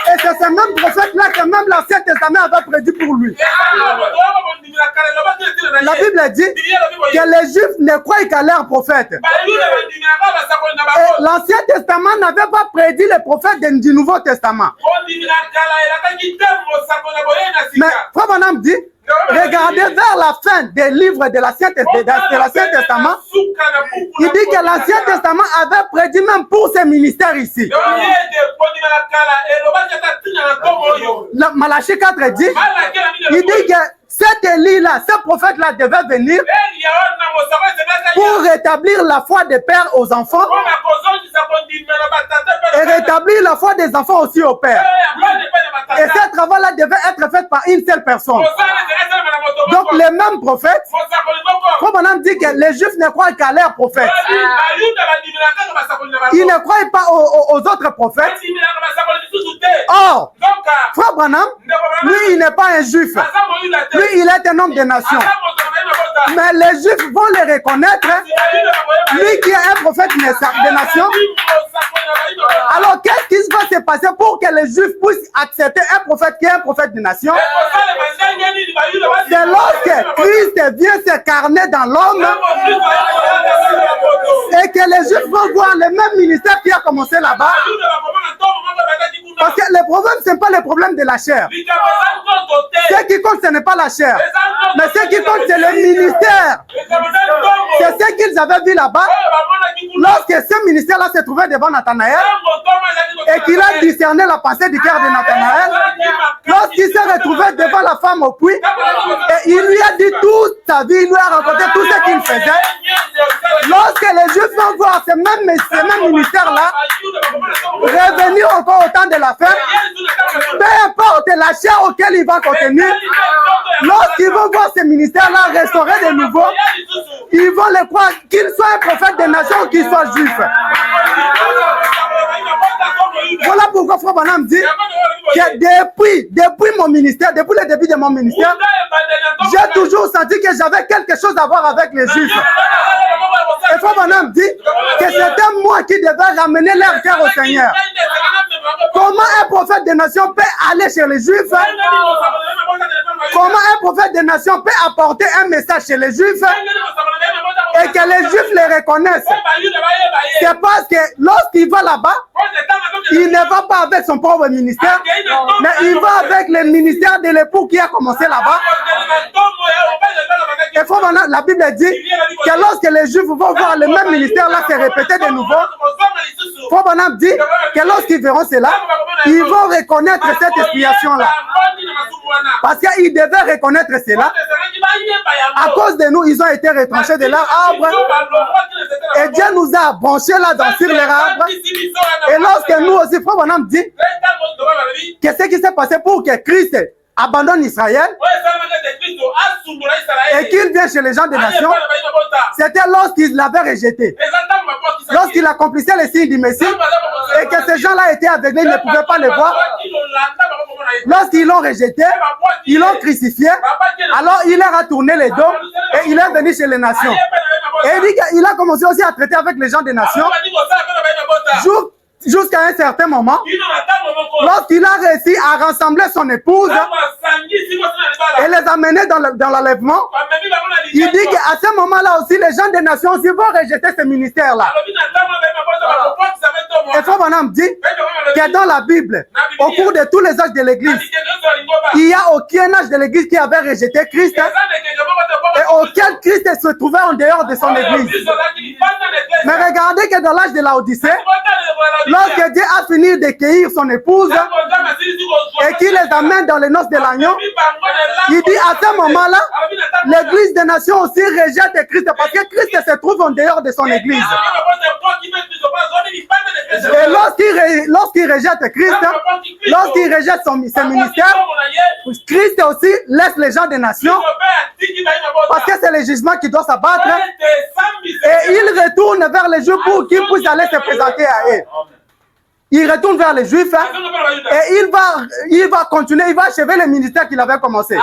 Et c'est ce même prophète-là que même l'Ancien Testament avait prédit pour lui. La Bible dit que les Juifs ne croient qu'à leur prophète. Et l'Ancien Testament n'avait pas prédit les prophètes du Nouveau Testament. Mais Frère Branham dit, regardez vers la fin des livres de l'Ancien Testament. Il dit que l'Ancien Testament avait prédit même pour ces ministères ici. Malachie 4 dit, il dit que cet Élie-là, ce prophète-là devait venir pour rétablir la foi des pères aux enfants et rétablir la foi des enfants aussi aux pères. Et ce travail-là devait être fait par une seule personne. Donc les mêmes prophètes, comme on a dit que les Juifs ne croient qu'à leurs prophètes. Ils ne croient pas aux autres prophètes. Or, Frère Branham, lui, il n'est pas un Juif. Lui, il est un homme des nations. Mais les Juifs vont le reconnaître. Lui qui est un prophète des nations. Alors, qu'est-ce qui va se passer pour que les Juifs puissent accepter un prophète qui est un prophète des nations? C'est lorsque Christ vient s'incarner dans l'homme et que les Juifs vont voir le même ministère qui a commencé là-bas. Parce que le problème, ce n'est pas le problème de la chair. Ce qui compte, ce n'est pas la chair. Mais ce qui compte, c'est le ministère. C'est ce qu'ils avaient vu là-bas. Lorsque ce ministère-là se trouvait devant Nathanaël et qu'il a discerné la pensée du cœur de Nathanaël, lorsqu'il s'est retrouvé devant la femme au puits, et il lui a dit toute sa vie, il lui a raconté tout ce qu'il faisait. Lorsque les Juifs vont voir ce même ministère-là revenir encore au temps de la fin, peu importe la chair auquel il va contenir, lorsqu'ils vont voir ce ministère-là restaurer de nouveau, ils vont le croire qu'il soit un prophète des nations ou qu'il soit juif. Voilà pourquoi Frère Branham dit que depuis mon ministère, depuis le début de mon ministère, j'ai toujours senti que j'avais quelque chose à voir avec les Juifs. Et Frère Branham dit que c'était moi qui devais ramener leur cœur au Seigneur. Comment un prophète des nations peut aller chez les Juifs? Comment un prophète des nations peut apporter un message chez les Juifs et que les Juifs les reconnaissent? C'est parce que lorsqu'il va là-bas, il ne va pas avec son propre ministère, mais il va avec le ministère de l'époux qui a commencé là-bas. Et la Bible dit que lorsque les Juifs vont voir le même ministère là se répéter de nouveau, Frère Branham dit que lorsqu'ils verront cela, ils vont reconnaître cette expiation-là. Parce qu'ils devaient reconnaître cela. À cause de nous, ils ont été retranchés de leur arbre. Et Dieu nous a branchés là sur leur arbre. Et lorsque nous aussi, Frère Branham dit que ce qui s'est passé pour que Christ abandonne Israël et qu'il vient chez les gens des nations, c'était lorsqu'il l'avait rejeté. Lorsqu'il accomplissait les signes du Messie et que ces gens-là étaient aveuglés, ils ne pouvaient pas le voir. Lorsqu'ils l'ont rejeté, ils l'ont crucifié, alors il leur a tourné les dos et il est venu chez les nations. Et il dit qu'il a commencé aussi à traiter avec les gens des nations jusqu'à un certain moment, lorsqu'il a réussi à rassembler son épouse et les amener dans l'enlèvement, il dit qu'à ce moment-là aussi, les gens des nations aussi vont rejeter ce ministère-là. Et Frère Branham dit que dans la Bible, au cours de tous les âges de l'Église, il n'y a aucun âge de l'Église qui avait rejeté Christ et auquel Christ se trouvait en dehors de son Église. Mais regardez que dans l'âge de l'Odyssée, lorsque Dieu a fini d'accueillir son épouse et qu'il les amène dans les noces de l'agneau, il dit à ce moment-là, l'Église des nations aussi rejette Christ parce que Christ se trouve en dehors de son Église. Et lorsqu'il rejette Christ, lorsqu'il rejette ses ministères, Christ aussi laisse les gens des nations parce que c'est le jugement qui doit s'abattre et il retourne vers les Juifs pour qu'ils puissent aller se présenter à eux. Il retourne vers les Juifs et il va continuer, il va achever le ministère qu'il avait commencé.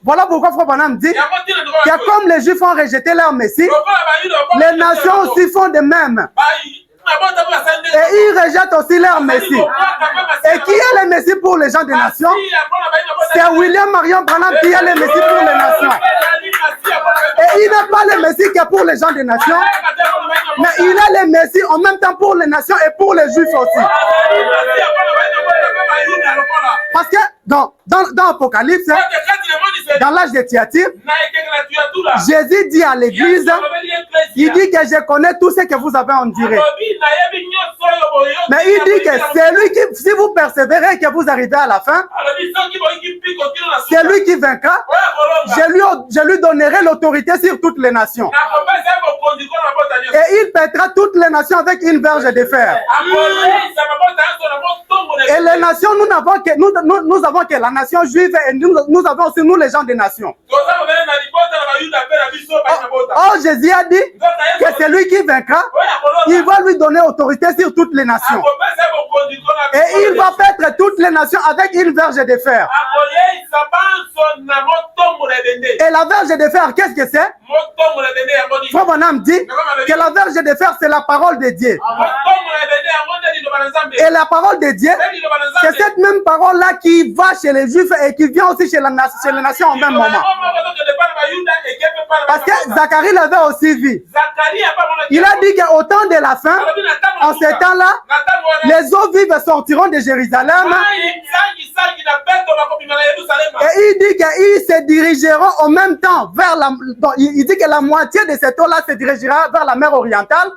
Voilà pourquoi Frère Branham dit que comme les Juifs ont rejeté leur Messie, les nations aussi font de même. Et ils rejettent aussi leur Messie. Et qui est le Messie pour les gens des nations? C'est William Marion Branham qui est le Messie pour les nations. Et il n'est pas le Messie que pour les gens des nations, mais il est le Messie en même temps pour les nations et pour les Juifs aussi. Parce que dans Apocalypse, dans l'âge de Thyatire, Jésus dit à l'église, il dit que je connais tout ce que vous avez en direct. Mais il dit que c'est lui qui, si vous persévérez et que vous arrivez à la fin, c'est lui qui vaincra. Je lui donnerai l'autorité sur toutes les nations. Et il pètera toutes les nations avec une verge de fer. Et les nations, nous avons que la nation juive et nous avons aussi nous les gens des nations. Oh, Jésus a dit que c'est lui qui vaincra. Il va lui donner autorité sur toutes les nations. Et il va paître toutes les nations avec une verge de fer. Et la verge de fer, qu'est-ce que c'est? Frère Branham dit que la verge de fer, c'est la parole de Dieu. Et la parole de Dieu, c'est cette même parole-là qui va chez les Juifs et qui vient aussi chez les nations en même moment. Parce que Zacharie l'avait aussi vu. Il a dit qu'au temps de la fin, en ces temps-là, les eaux vives sortiront de Jérusalem. Et il dit qu'ils se dirigeront en même temps vers la... Il dit que la moitié de cette eau-là se dirigera vers la mer orientale.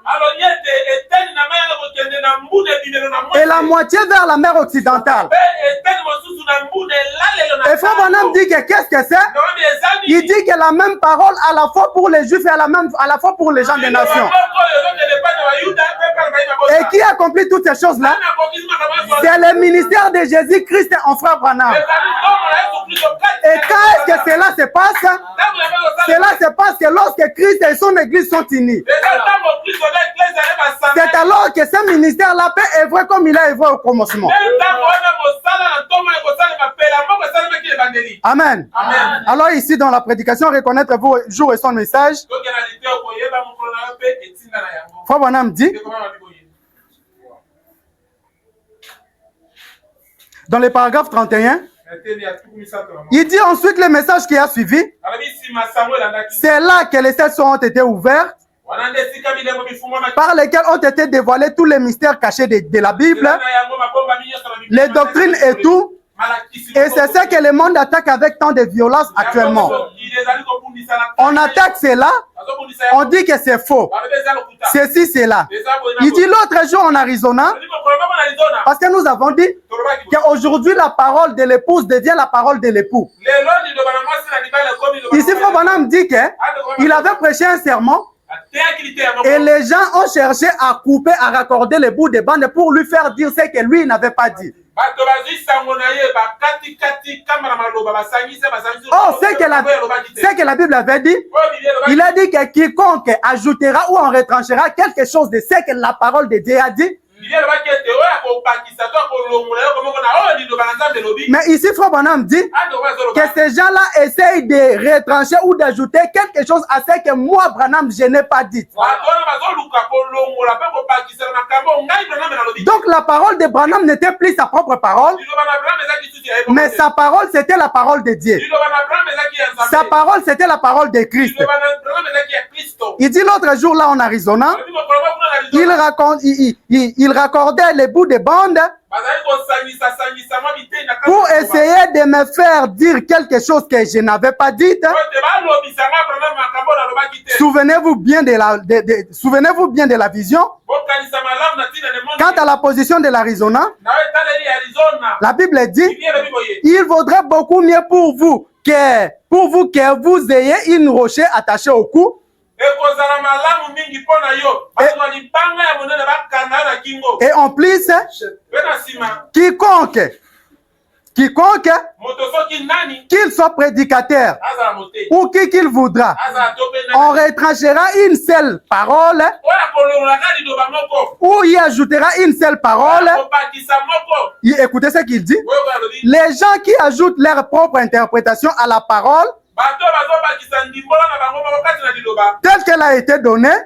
Et la moitié vers la mer occidentale. Et Frère Branham dit que qu'est-ce que c'est? Il dit que la même parole à la fois pour les Juifs et à la fois pour les gens des nations. Et qui accomplit toutes ces choses-là? C'est le ministère de Jésus-Christ en Frère Branham. Et quand est-ce que cela se passe? Cela se passe que lorsque Christ et son Église sont unis. C'est alors que ce ministère-là peut œuvrer comme il a œuvré au commencement. Amen. Amen. Alors ici dans la prédication, reconnaître vos jours et son message. Frère Branham dit, dans le paragraphe 31, il dit ensuite le message qui a suivi. C'est là que les sept ont été ouverts, par lesquels ont été dévoilés tous les mystères cachés de la Bible, les doctrines et tout. Et c'est ce que le monde attaque avec tant de violence actuellement. On attaque cela, on dit que c'est faux. Ceci, c'est là. Il dit l'autre jour en Arizona, parce que nous avons dit qu'aujourd'hui la parole de l'épouse devient la parole de l'époux. Ici, Frère Branham dit qu'il avait prêché un sermon et les gens ont cherché à couper, à raccorder les bouts de bande pour lui faire dire ce que lui n'avait pas dit. Oh, c'est que la Bible avait dit. Il a dit que quiconque ajoutera ou en retranchera quelque chose de ce que la parole de Dieu a dit, Mais ici, Frère Branham dit que ces gens-là essayent de retrancher ou d'ajouter quelque chose à ce que moi, Branham, je n'ai pas dit. Donc la parole de Branham n'était plus sa propre parole, mais sa parole, c'était la parole de Dieu. Sa parole, c'était la parole de Christ. Il dit l'autre jour là en Arizona, il raccordait les bouts de bande pour essayer de me faire dire quelque chose que je n'avais pas dit. Souvenez-vous bien de la vision. Quant à la position de l'Arizona, la Bible dit, il vaudrait beaucoup mieux pour vous que vous ayez une rocher attachée au cou. Et en plus, quiconque, qu'il soit prédicateur ou qui qu'il voudra, on retranchera une seule parole ou y ajoutera une seule parole. Écoutez ce qu'il dit. Les gens qui ajoutent leur propre interprétation à la parole telle qu'elle a été donnée,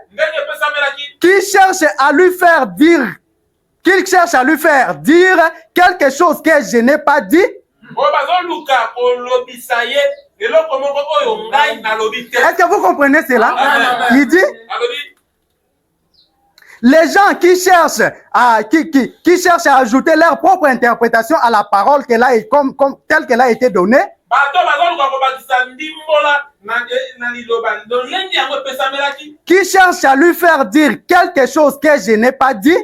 qui cherche à lui faire dire quelque chose que je n'ai pas dit. Est-ce que vous comprenez cela? Il dit, les gens qui cherchent à ajouter leur propre interprétation à la parole telle qu'elle a été donnée, qui cherche à lui faire dire quelque chose que je n'ai pas dit.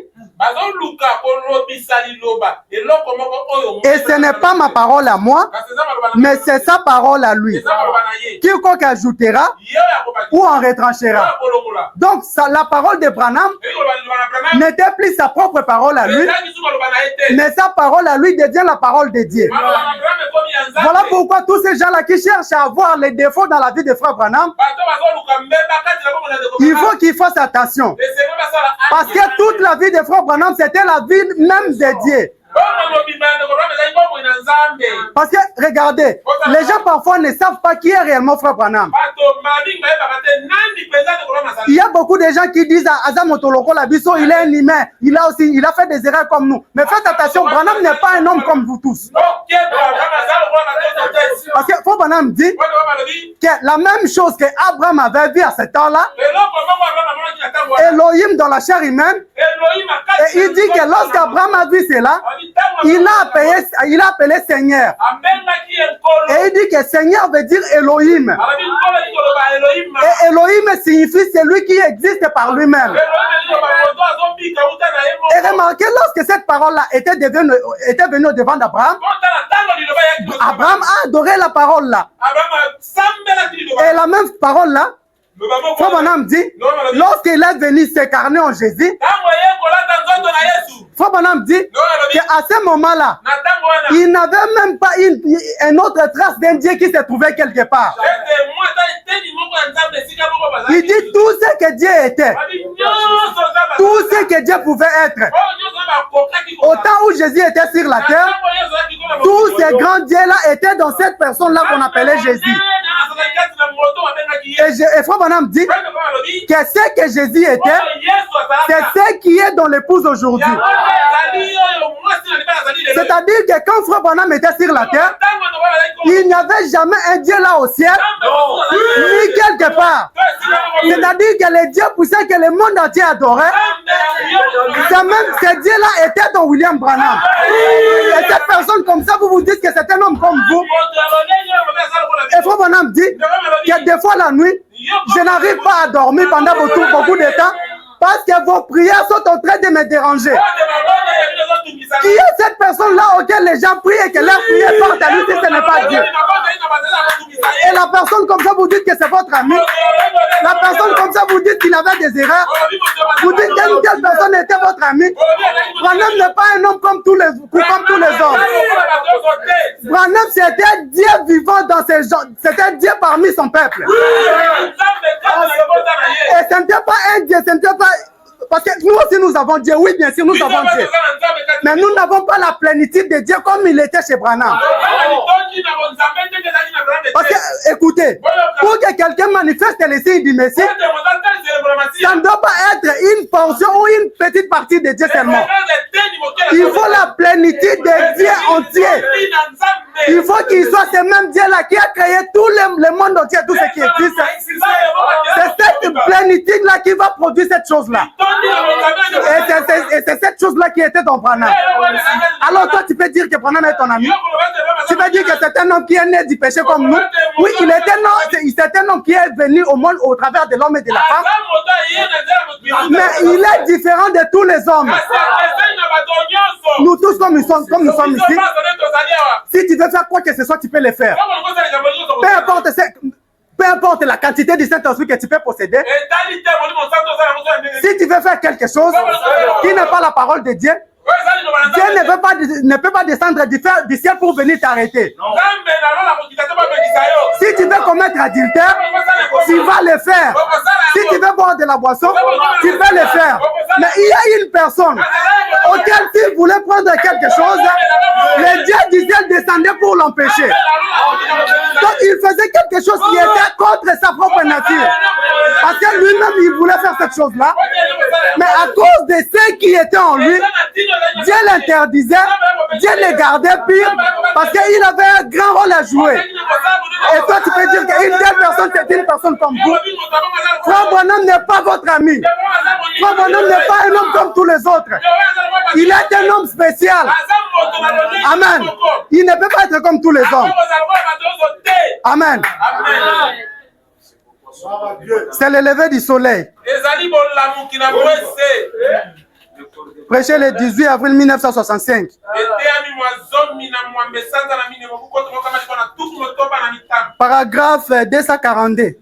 Et ce n'est pas ma parole à moi, mais c'est sa parole à lui. Quiconque ajoutera ou en retranchera. Donc la parole de Branham n'était plus sa propre parole à lui, mais sa parole à lui devient la parole de Dieu. Voilà pourquoi tous ces gens-là qui cherchent à avoir les défauts dans la vie de Frère Branham, il faut qu'ils fassent attention. Parce que toute la vie de Frère Branham, c'était la vie même de Dieu. Parce que, regardez, les gens parfois ne savent pas qui est réellement Frère Branham. Il y a beaucoup de gens qui disent à Azamotoloko Labiso, il est un humain, il a fait des erreurs comme nous. Mais faites attention, Branham n'est pas un homme comme vous tous. Parce que Frère Branham dit que la même chose que Abraham avait vu à ce temps-là, Elohim dans la chair humaine, et il dit que lorsqu'Abraham a vu cela, il a appelé Seigneur. Et il dit que Seigneur veut dire Elohim. Et Elohim signifie celui qui existe par lui-même. Et remarquez, lorsque cette parole-là était venue au devant d'Abraham, Abraham a adoré la parole-là. Et la même parole-là, Frère Branham dit, lorsqu'il est venu s'incarner en Jésus, Frère Branham dit qu'à ce moment-là, il n'avait même pas une autre trace d'un Dieu qui se trouvait quelque part. Il dit tout ce que Dieu était, tout ce que Dieu pouvait être. Au temps où Jésus était sur la terre, tous ces grands dieux-là étaient dans cette personne-là qu'on appelait Jésus. Et Frère Branham dit que ce que Jésus était, c'est ce qui est dans l'épouse aujourd'hui. C'est-à-dire que quand Frère Branham était sur la terre, il n'y avait jamais un Dieu là au ciel, ni quelque part. C'est-à-dire que les dieux poussaient que le monde entier adorait. Ces dieux-là étaient dans William Branham. Et cette personne comme ça, vous vous dites que c'est un homme comme vous. Et Frère Branham dit que des fois la nuit, je n'arrive pas à dormir pendant beaucoup de temps parce que vos prières sont en train de me déranger. Qui est cette personne-là auquel les gens prient et que leurs prières partent à lui si ce n'est pas Dieu? Et la personne comme ça, vous dites que c'est votre ami. La personne comme ça, vous dites qu'il avait des erreurs. Vous dites qu'une telle personne était votre ami. Branham n'est pas un homme comme tous les hommes. Branham, c'était Dieu vivant dans ses gens. C'était Dieu parmi son peuple. Et ce n'était pas un Dieu, ce n'était pas Parce que nous aussi nous avons Dieu. Oui, bien sûr, nous avons Dieu. Mais nous n'avons pas la plénitude de Dieu comme il était chez Branham. Parce que, écoutez, pour que quelqu'un manifeste les signes du Messie, ça ne doit pas être une portion ou une petite partie de Dieu seulement. Il faut la plénitude de Dieu entier. Il faut qu'il soit ce même Dieu-là qui a créé tout le monde entier, tout ce qui existe. C'est cette plénitude-là qui va produire cette chose-là. Et c'est cette chose-là qui était dans Branham. Alors toi, tu peux dire que Branham est ton ami. Tu peux dire que c'est un homme qui est né du péché comme nous. Oui, c'est un homme qui est venu au monde au travers de l'homme et de la femme. Mais il est différent de tous les hommes. Nous tous, comme nous sommes ici, si tu veux faire quoi que ce soit, tu peux le faire. Peu importe la quantité du Saint-Esprit que tu peux posséder. Si tu veux faire quelque chose qui n'est pas la parole de Dieu, Dieu ne peut pas descendre du ciel pour venir t'arrêter. Si tu veux commettre adultère, tu vas le faire. Si tu veux boire de la boisson, tu vas le faire. Mais il y a une personne auquel s'il voulait prendre quelque chose, le Dieu du ciel descendait pour l'empêcher. Donc il faisait quelque chose qui était contre sa propre nature. Parce que lui-même, il voulait faire cette chose-là. Mais à cause de ce qui était en lui, Dieu l'interdisait, Dieu le gardait pire, parce qu'il avait un grand rôle à jouer. Et toi, tu peux dire qu'une telle personne, c'est une personne comme vous. Frère Branham n'est pas votre ami. Frère Branham n'est pas un homme comme tous les autres. Il est un homme spécial. Amen. Il ne peut pas être comme tous les hommes. Amen. C'est le lever du soleil. Prêché le 18 avril 1965. Paragraphe 242.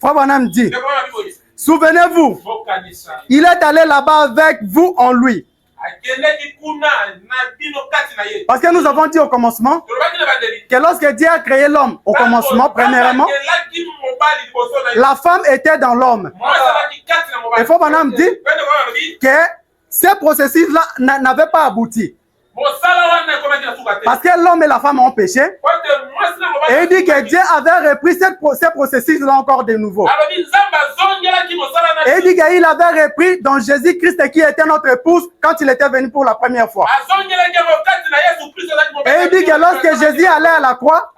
Frère Branham dit, souvenez-vous, il est allé là-bas avec vous en lui. Parce que nous avons dit au commencement que lorsque Dieu a créé l'homme au commencement, premièrement, la femme était dans l'homme. Et Frère Branham dit que ces processus-là n'avaient pas abouti. Parce que l'homme et la femme ont péché. Et il dit que Dieu avait repris ces processus-là encore de nouveau. Et il dit qu'il avait repris dans Jésus-Christ qui était notre épouse quand il était venu pour la première fois. Et il dit que lorsque Jésus allait à la croix,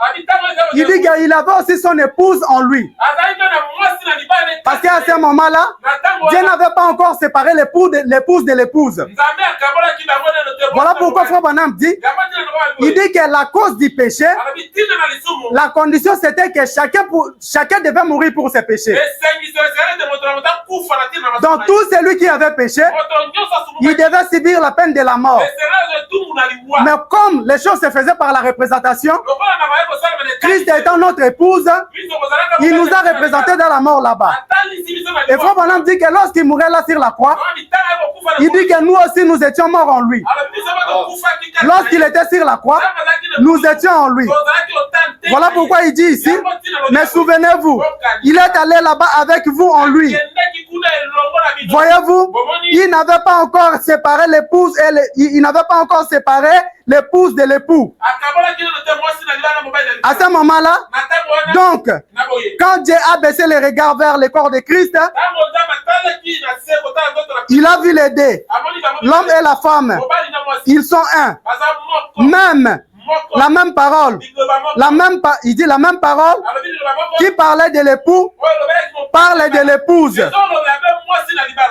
il dit qu'il avait aussi son épouse en lui. Parce qu'à ce moment-là, Dieu n'avait pas encore séparé l'épouse de l'épouse. Voilà pourquoi Frère Branham dit, il dit que la cause du péché, la condition c'était que chacun devait mourir pour ses péchés. Donc tout celui qui avait péché, il devait subir la peine de la mort. Mais comme les choses se faisaient par la représentation, Christ étant notre épouse, il nous a représentés dans la mort là-bas. Et Frère Branham dit que lorsqu'il mourait là sur la croix, il dit que nous aussi nous étions morts en lui. Lorsqu'il était sur la croix, nous étions en lui. Voilà pourquoi il dit ici, mais souvenez-vous, il est allé là-bas avec vous en lui. Voyez-vous, il n'avait pas encore séparé l'épouse et il n'avait pas encore séparé l'épouse de l'époux. À ce moment-là, donc, quand Dieu a baissé les regards vers le corps de Christ, il a vu les deux. L'homme et la femme, ils sont un. Même, la même parole. Il dit la même parole qui parlait de l'époux, parlait de l'épouse.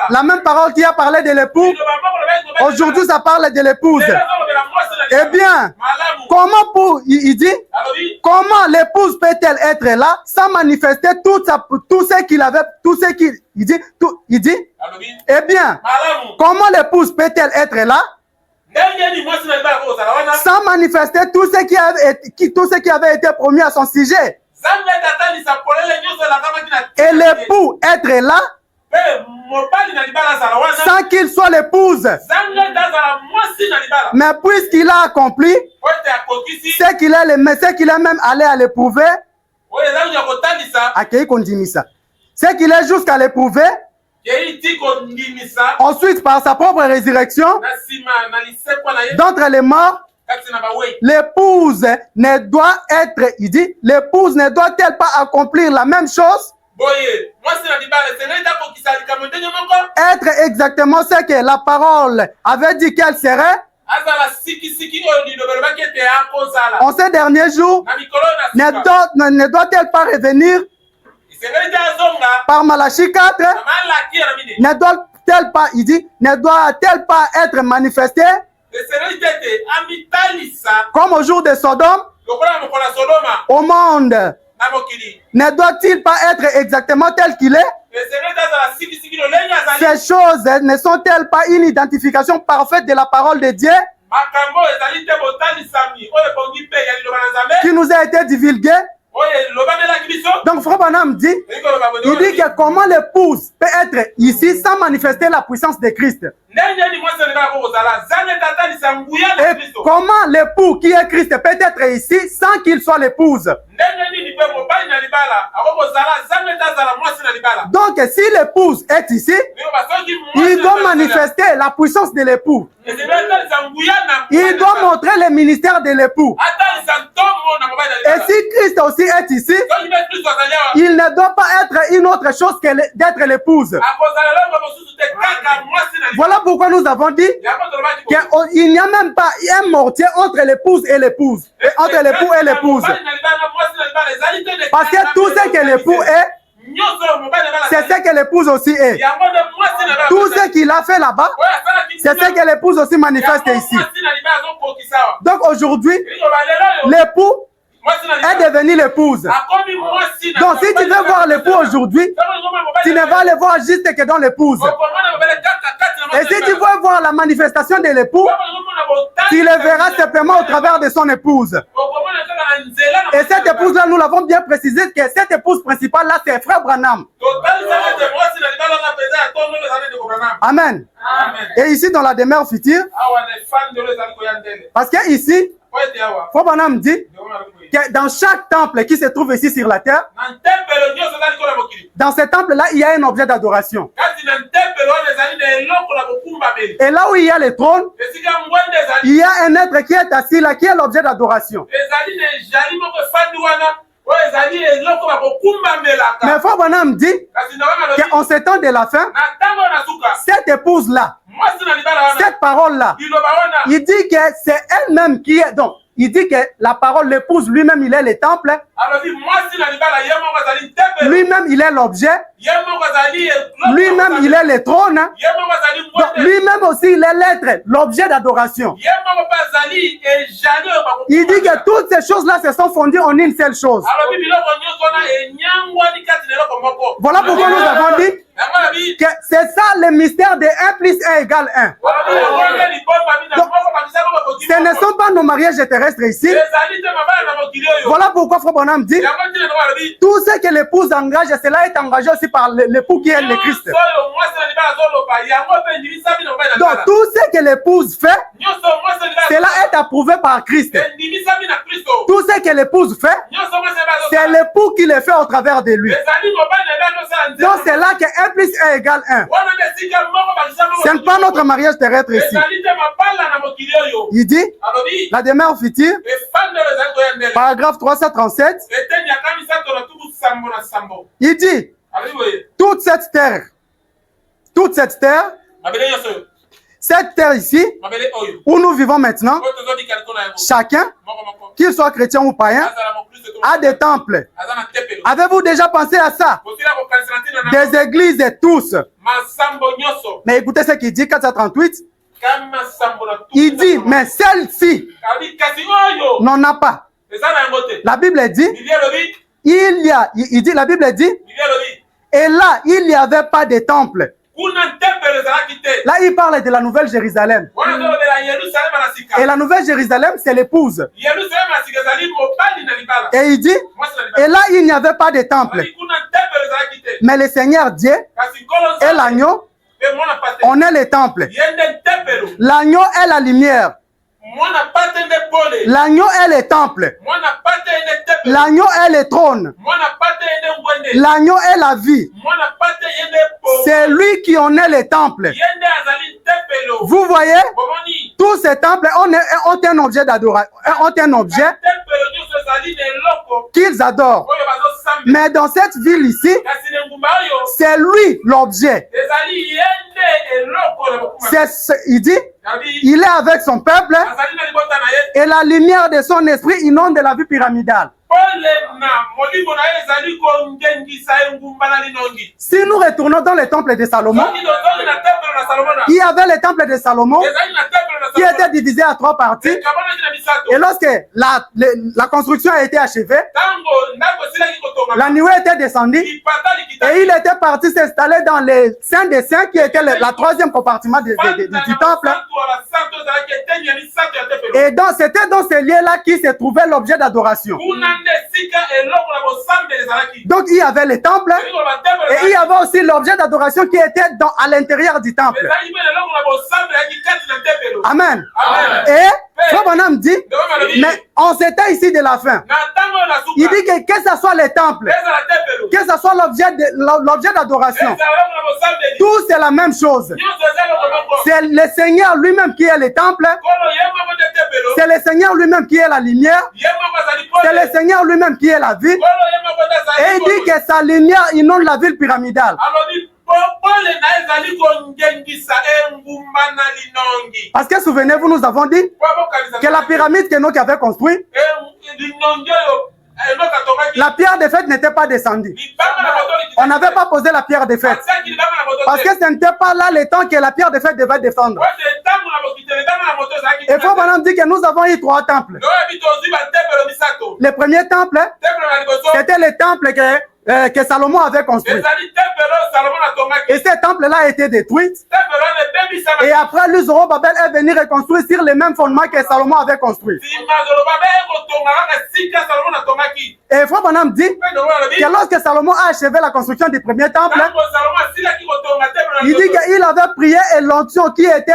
La même parole qui a parlé de l'époux, aujourd'hui ça parle de l'épouse. Eh bien, comment il dit, comment l'épouse peut-elle être là sans manifester tout ce qu'il avait, il dit, eh bien, comment l'épouse peut-elle être là sans manifester tout ce qui avait été promis à son sujet. Et l'époux être là sans qu'il soit l'épouse. Mais puisqu'il a accompli ce qu'il est même allé à l'éprouver, ce qu'il est jusqu'à l'éprouver, Ensuite, par sa propre résurrection, d'entre les morts, l'épouse ne doit être, il dit, l'épouse ne doit-elle pas accomplir la même chose? Être exactement ce que la parole avait dit qu'elle serait. En ces derniers jours, ne doit-elle pas revenir? Par Malachie 4, ne doit-elle pas, il dit, ne doit-elle pas être manifestée comme au jour de Sodome au monde? Ne doit-il pas être exactement tel qu'il est? Ces choses ne sont-elles pas une identification parfaite de la parole de Dieu qui nous a été divulguée? Donc Frère Branham dit, il dit que comment l'épouse peut être ici sans manifester la puissance de Christ. Et comment l'époux qui est Christ peut être ici sans qu'il soit l'épouse. Donc si l'épouse est ici, il doit manifester la puissance de l'époux. Il doit montrer le ministère de l'époux. Et si Christ aussi est ici, il ne doit pas être une autre chose que d'être l'épouse. Voilà pourquoi nous avons dit qu'il n'y a même pas un mortier entre l'épouse et l'épouse. Et entre l'époux et l'épouse. Parce que tout ce que l'époux est, c'est ce que l'épouse aussi est. Tout ce qu'il a fait là-bas, c'est ce que l'épouse aussi manifeste ici. Donc aujourd'hui, l'époux est devenu l'épouse. Donc si tu veux voir l'époux aujourd'hui, tu ne vas le voir juste que dans l'épouse. Et si tu veux voir la manifestation de l'époux, tu le verras simplement au travers de son épouse. Et cette épouse-là, nous l'avons bien précisé que cette épouse principale-là, c'est Frère Branham. Amen. Et ici, dans la demeure future, parce que ici, Frère Branham dit que dans chaque temple qui se trouve ici sur la terre, dans ce temple-là, il y a un objet d'adoration. Et là où il y a le trône, il y a un être qui est assis là, qui est l'objet d'adoration. Mais Frère Branham dit qu'en ce temps de la fin, cette épouse-là, cette parole-là, il dit que c'est elle-même qui est. Donc, il dit que la parole, l'épouse, lui-même, il est le temple. Lui-même, il est l'objet. Lui-même, il est le trône. Donc, lui-même aussi, il est l'être, l'objet d'adoration. Il dit que toutes ces choses-là se sont fondues en une seule chose. Voilà pourquoi nous avons dit que c'est ça le mystère de 1 plus 1 égale 1. Donc, ce ne sont pas nos mariages terrestres ici. Voilà pourquoi Frère Branham dit tout ce que l'épouse engage, cela est engagé aussi par l'époux qui est le Christ. Donc tout ce que l'épouse fait, cela est approuvé par Christ. Tout ce que l'épouse fait, c'est l'époux qui le fait au travers de lui. Donc c'est là que 1 plus 1 égale 1. Ce n'est pas notre mariage terrestre ici. Il dit, la demeure future, paragraphe 337, il dit, toute cette terre, cette terre ici, où nous vivons maintenant, chacun, qu'il soit chrétien ou païen, a des temples. Avez-vous déjà pensé à ça? Des églises et tous. Mais écoutez ce qu'il dit, 438. Il dit, mais celle-ci n'en a pas. La Bible dit, la Bible dit, et là, il n'y avait pas de temple. Là, il parle de la Nouvelle Jérusalem. Et la Nouvelle Jérusalem, c'est l'épouse. Et il dit, et là, il n'y avait pas de temple. Mais le Seigneur Dieu est l'agneau. On est le temple. L'agneau est la lumière. L'agneau est le temple. L'agneau est le trône. L'agneau est la vie. C'est lui qui en est le temple. Vous voyez, tous ces temples ont un objet d'adoration, ont un objet qu'ils adorent. Mais dans cette ville ici, c'est lui l'objet. Il dit, il est avec son peuple et la lumière de son esprit inonde la vie pyramidale. Si nous retournons dans le temple de Salomon, il y avait le temple de Salomon qui était divisé à 3 parties. Et lorsque la construction a été achevée, la nuée était descendue et il était parti s'installer dans le Saint des Saints qui était la 3e compartiment du temple. Et c'était dans ce lieu-là qui se trouvait l'objet d'adoration. Donc il y avait le temple et il y avait aussi l'objet d'adoration qui était à l'intérieur du temple. Amen. Et Frère Branham dit, mais on s'était ici de la fin. Il dit que ce soit le temple, que ce soit l'objet d'adoration, tout c'est la même chose. C'est le Seigneur lui-même qui est le temple. C'est le Seigneur lui-même qui est la lumière. C'est le Seigneur lui-même qui est la vie. Et il dit que sa lumière inonde la ville pyramidale. Parce que souvenez-vous, nous avons dit que la pyramide que nous avait construite, la pierre de fête n'était pas descendue. On n'avait pas posé la pierre de fête. Parce que ce n'était pas là le temps que la pierre de fête devait descendre. Et Frère Branham dit que nous avons eu 3 temples. Le premier temple, c'était le temple que Salomon avait construit. Et ce temple-là a été détruit. Et après, lui, Zorobabel est venu reconstruire sur les mêmes fondements que Salomon avait construit. Et Frère Branham dit que lorsque Salomon a achevé la construction du premier temple, il dit qu'il avait prié et l'onction qui était,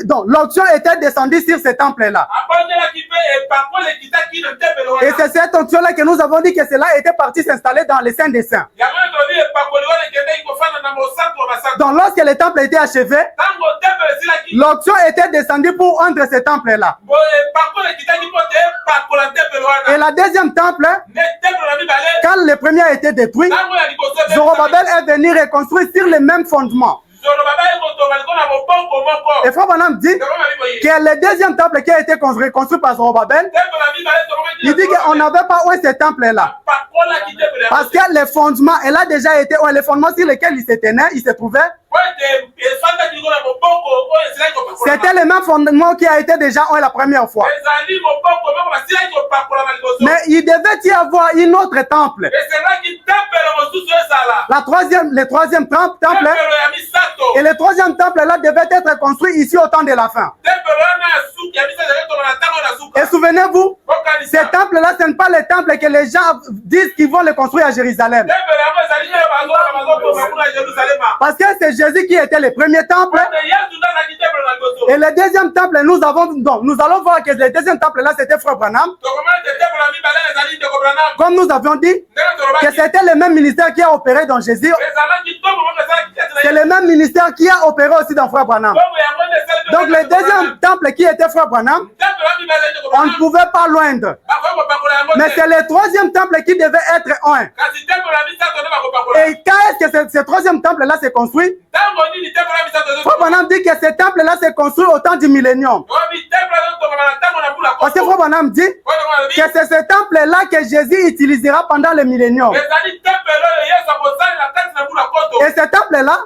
donc l'onction était descendue sur ce temple-là. Et c'est cette onction-là que nous avons dit que cela était parti s'installer dans les Saints des Saints. Donc lorsque le temple était achevé, l'onction était descendue pour entre ce temple-là. Et la deuxième temple, quand le premier a été détruit, Zorobabel est venu reconstruire sur les mêmes fondements. Et Frère Branham dit que le deuxième temple qui a été construit par Zorobabel, il dit qu'on n'avait pas où ce temple-là. Parce que les fondements, elle a déjà été, les fondements sur lesquels il se tenait, il se trouvait, c'était le même fondement qui a été déjà la première fois. Mais il devait y avoir une autre temple. Le troisième temple. Et le troisième temple là devait être construit ici au temps de la fin. Et souvenez-vous, ce temple là, ce n'est pas le temple que les gens disent qu'ils vont le construire à Jérusalem. Parce que c'est Jésus qui était le premier temple. Et le deuxième temple, nous allons voir que le deuxième temple là, c'était Frère Branham. Comme nous avions dit, que c'était le même ministère qui a opéré dans Jésus. C'est le même ministère qui a opéré aussi dans Frère Branham. Donc le deuxième temple qui était Frère Branham, on ne pouvait pas loindre. Mais c'est le troisième temple qui devait être un. Et quand est-ce que ce troisième temple-là s'est construit? Frère Branham dit que ce temple-là s'est construit au temps du millénium. Parce que Frère Branham dit que c'est ce temple-là que Jésus utilisera pendant le millénium. Et ce temple-là,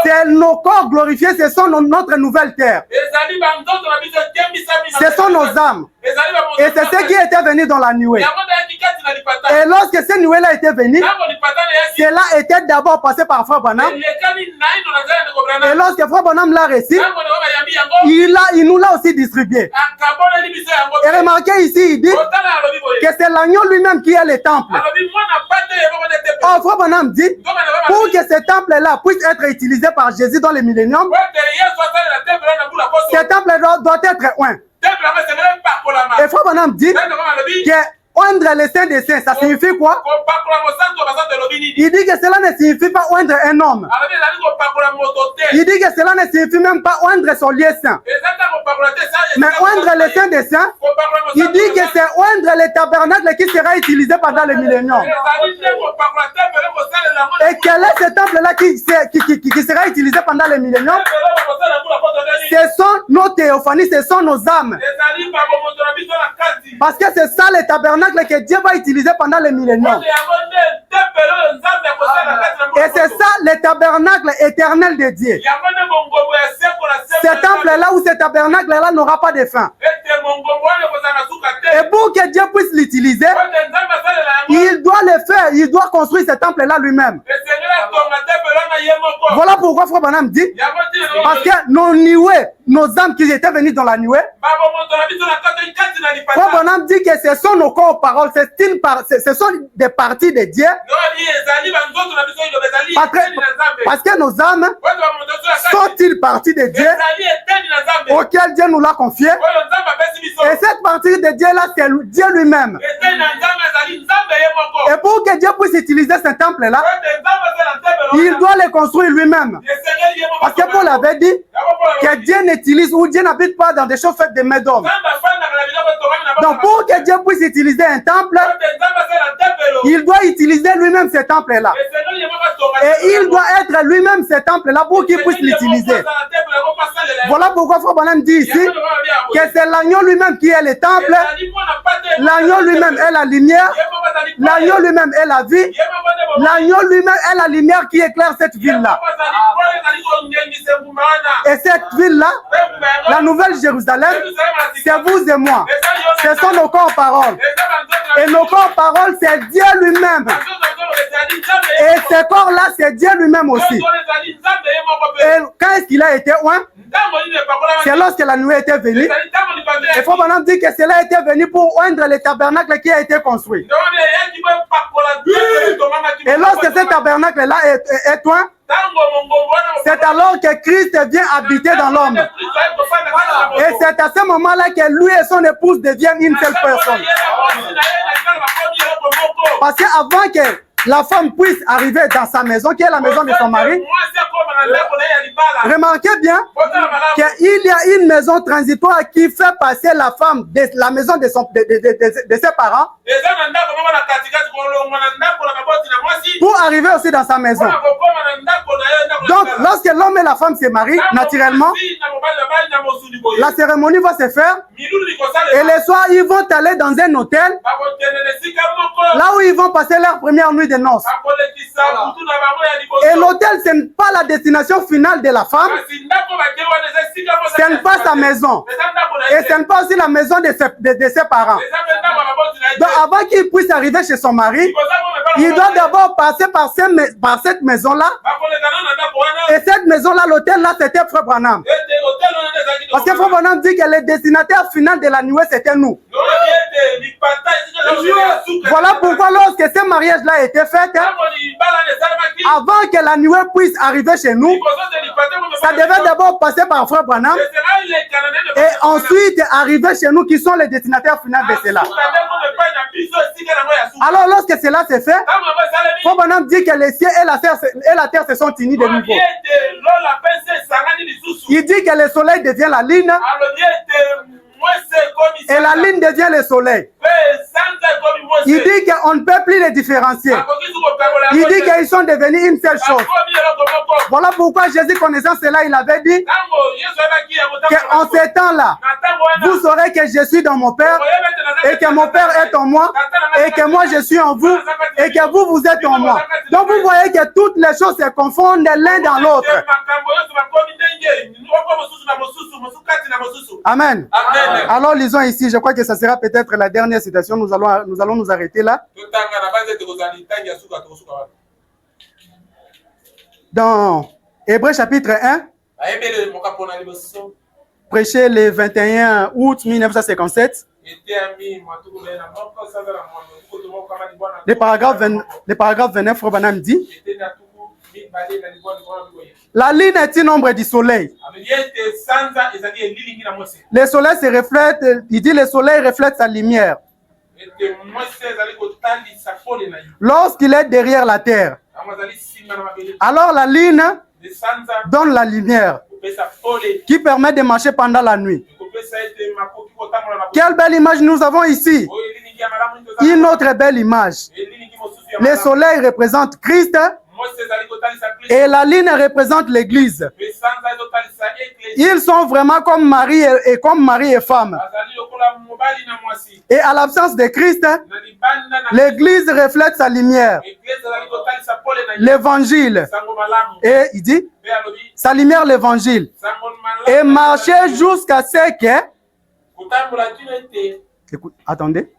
c'est nos corps glorifiés, ce sont notre nouvelle terre. Ce sont nos âmes. Et c'est ce qui était venu dans la nuée. Et lorsque cette nuée-là était venue, cela était d'abord passé par Frère Branham. Et lorsque Frère Branham l'a reçu, il nous l'a aussi distribué. Et remarquez ici, il dit que c'est l'agneau lui-même qui est le temple. Or, Frère Branham dit, pour que ce temple-là puisse être utilisé par Jésus dans le millénium, ce temple doit être un. Et Frère Branham dit que oindre les saints des saints, ça signifie quoi? Il dit que cela ne signifie pas oindre un homme. Il dit que cela ne signifie même pas oindre son lieu saint. Mais oindre les saints des saints, il dit que c'est oindre le tabernacle qui sera utilisé pendant le millénium. Et quel est ce temple-là qui sera utilisé pendant le millénium? Ce sont nos théophanies, ce sont nos âmes. Parce que c'est ça le tabernacle que Dieu va utiliser pendant le millénium. Et c'est ça le tabernacle éternel de Dieu. Ce temple-là ou ce tabernacle-là n'aura pas de fin. Et pour que Dieu puisse l'utiliser, il doit le faire, il doit construire ce temple-là lui-même. Voilà pourquoi Frère Branham dit, parce que nos nuées, nos âmes qui étaient venues dans la nuée, Frère Branham dit que ce sont nos corps paroles, ce sont des parties de Dieu. Parce que nos âmes sont-ils parties de Dieu auquel Dieu nous l'a confié. Et cette partie de Dieu-là, c'est Dieu lui-même. Et pour que Dieu puisse utiliser ce temple-là, il doit le construire lui-même. Parce que Paul avait dit que Dieu n'utilise ou Dieu n'habite pas dans des choses faites de mains d'hommes. Donc pour que Dieu puisse utiliser un temple, il doit utiliser lui-même ce temple-là. Et il doit être lui-même ce temple-là pour qu'il puisse l'utiliser. Voilà pourquoi Frère Branham dit ici que c'est l'agneau lui-même qui est le temple. L'agneau lui-même est la lumière. L'agneau lui-même est la vie. L'agneau lui-même est la lumière qui éclaire cette ville-là. Et cette ville-là, la Nouvelle Jérusalem, c'est vous et moi. Ce sont nos corps paroles. Et nos corps paroles, c'est Dieu lui-même. Et ce corps-là, c'est Dieu lui-même aussi. Et quand est-ce qu'il a été oint? C'est lorsque la nuée était venue. Et Frère Branham dit que cela était venu pour oindre le tabernacle qui a été construit. Et lorsque ce tabernacle-là est oint, c'est alors que Christ vient habiter dans l'homme. Et c'est à ce moment-là que lui et son épouse deviennent une seule personne. Parce qu'avant que la femme puisse arriver dans sa maison, qui est la maison de son mari, remarquez bien qu'il y a une maison transitoire qui fait passer la femme de la maison de ses parents pour arriver aussi dans sa maison. Donc, lorsque l'homme et la femme se marient, naturellement, la cérémonie va se faire et le soir, ils vont aller dans un hôtel là où ils vont passer leur première nuit de noces. Et l'hôtel, ce n'est pas la destination finale de la femme, ce n'est pas sa maison. Et ce n'est pas aussi la maison de ses parents. Donc, avant qu'il puisse arriver chez son mari, il doit d'abord passer par cette maison-là. Et cette maison-là, l'hôtel-là, c'était Frère Branham. Parce que Frère Branham dit que le destinataire final de la nuée, c'était nous. Voilà pourquoi lorsque ce mariage-là a été fait, avant que la nuée puisse arriver chez nous, ça devait d'abord passer par Frère Branham et ensuite arriver chez nous qui sont les destinataires finaux de cela. Alors lorsque cela s'est fait, Frère Branham dit que les cieux et la terre se sont unis de nouveau. Il dit que le soleil devient la lune et la lune devient le soleil. Il dit qu'on ne peut plus les différencier. Il dit qu'ils sont devenus une seule chose. Voilà pourquoi Jésus, connaissant cela, il avait dit qu'en ces temps-là, vous saurez que je suis dans mon Père et que mon Père est en moi et que moi je suis en vous et que vous êtes en moi. Donc vous voyez que toutes les choses se confondent l'un dans l'autre. Amen. Alors lisons ici, je crois que ça sera peut-être la dernière citation, nous allons nous arrêter là. Dans Hébreux chapitre 1, prêché le 21 août 1957, le paragraphe 29, Frère Branham dit La lune est une ombre du soleil. Le soleil se reflète, il dit le soleil reflète sa lumière. Lorsqu'il est derrière la terre, alors la lune donne la lumière qui permet de marcher pendant la nuit. Quelle belle image nous avons ici. Une autre belle image. Le soleil représente Christ et la lune représente l'Église. Ils sont vraiment comme mari et femme. Et à l'absence de Christ, l'Église reflète sa lumière. L'Évangile. Et il dit, sa lumière, l'Évangile. Et marcher jusqu'à ce que... Écoute, attendez.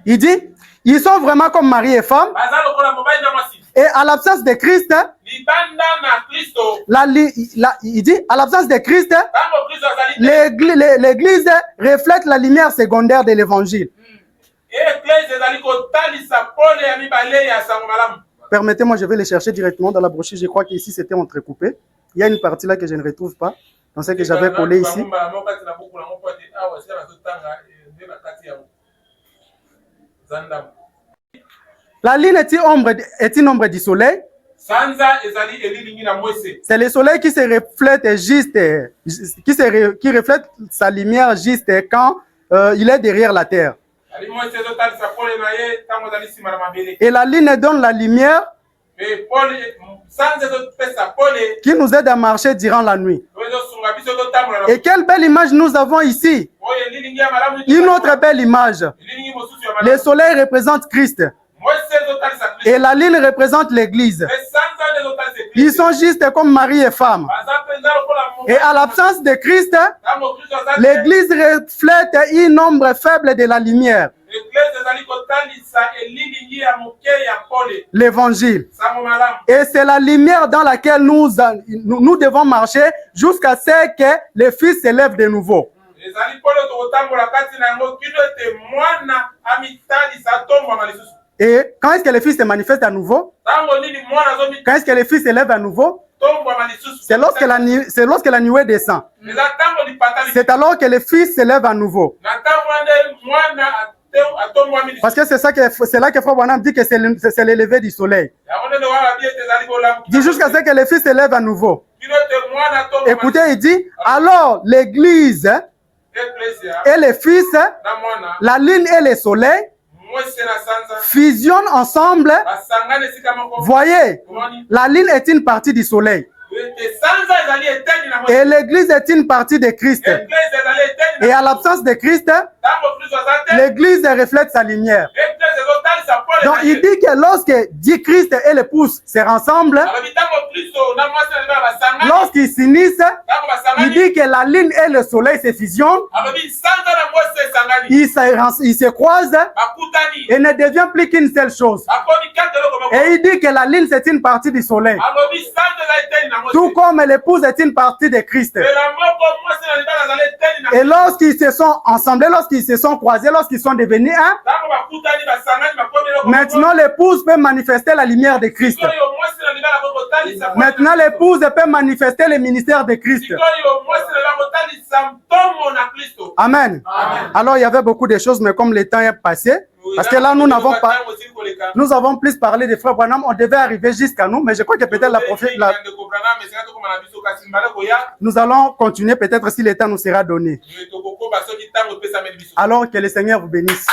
Il dit, ils sont vraiment comme mari et femme. Et à l'absence de Christ, il dit, à l'absence de Christ, l'Église reflète la lumière secondaire de l'Évangile. Permettez-moi, je vais les chercher directement dans la brochure. Je crois qu'ici, c'était entrecoupé. Il y a une partie là que je ne retrouve pas, dans ce que j'avais collé ici. La lune est une ombre du soleil. C'est le soleil qui se reflète juste, qui reflète sa lumière juste quand il est derrière la terre. Et la lune donne la lumière qui nous aide à marcher durant la nuit. Et quelle belle image nous avons ici. Une autre belle image. Le soleil représente Christ. Et la lune représente l'Église. Ils sont juste comme mari et femme. Et à l'absence de Christ, l'Église reflète une ombre faible de la lumière. L'Évangile. Et c'est la lumière dans laquelle nous devons marcher jusqu'à ce que le Fils s'élève de nouveau. Et quand est-ce que le Fils se manifeste à nouveau? Quand est-ce que le Fils s'élève à nouveau? C'est lorsque la nuée descend. C'est alors que le Fils s'élève à nouveau. Parce que c'est là que Frère Branham dit que c'est l'élevé du soleil. Il dit jusqu'à ce que le Fils s'élève à nouveau. Écoutez, il dit, alors l'Église et le Fils, la lune et le soleil fusionnent ensemble. Voyez, la lune est une partie du soleil. Et l'Église est une partie de Christ. Et à l'absence de Christ, l'Église reflète sa lumière. Donc il dit que lorsque Dieu Christ et l'épouse se rassemblent, lorsqu'ils s'unissent, il dit que la lune et le soleil se fusionnent, ils se croisent et ne deviennent plus qu'une seule chose. Et il dit que la lune c'est une partie du soleil. Tout comme l'épouse est une partie de Christ. Et lorsqu'ils se sont ensemblés, lorsqu'ils se sont croisés, lorsqu'ils sont devenus un, maintenant l'épouse peut manifester la lumière de Christ. Maintenant l'épouse peut manifester le ministère de Christ. Amen. Alors il y avait beaucoup de choses, mais comme le temps est passé, parce que là nous avons plus parlé de Frère Branham, on devait arriver jusqu'à nous, mais je crois que peut-être la prophète, nous allons continuer peut-être si le temps nous sera donné. Alors que le Seigneur vous bénisse.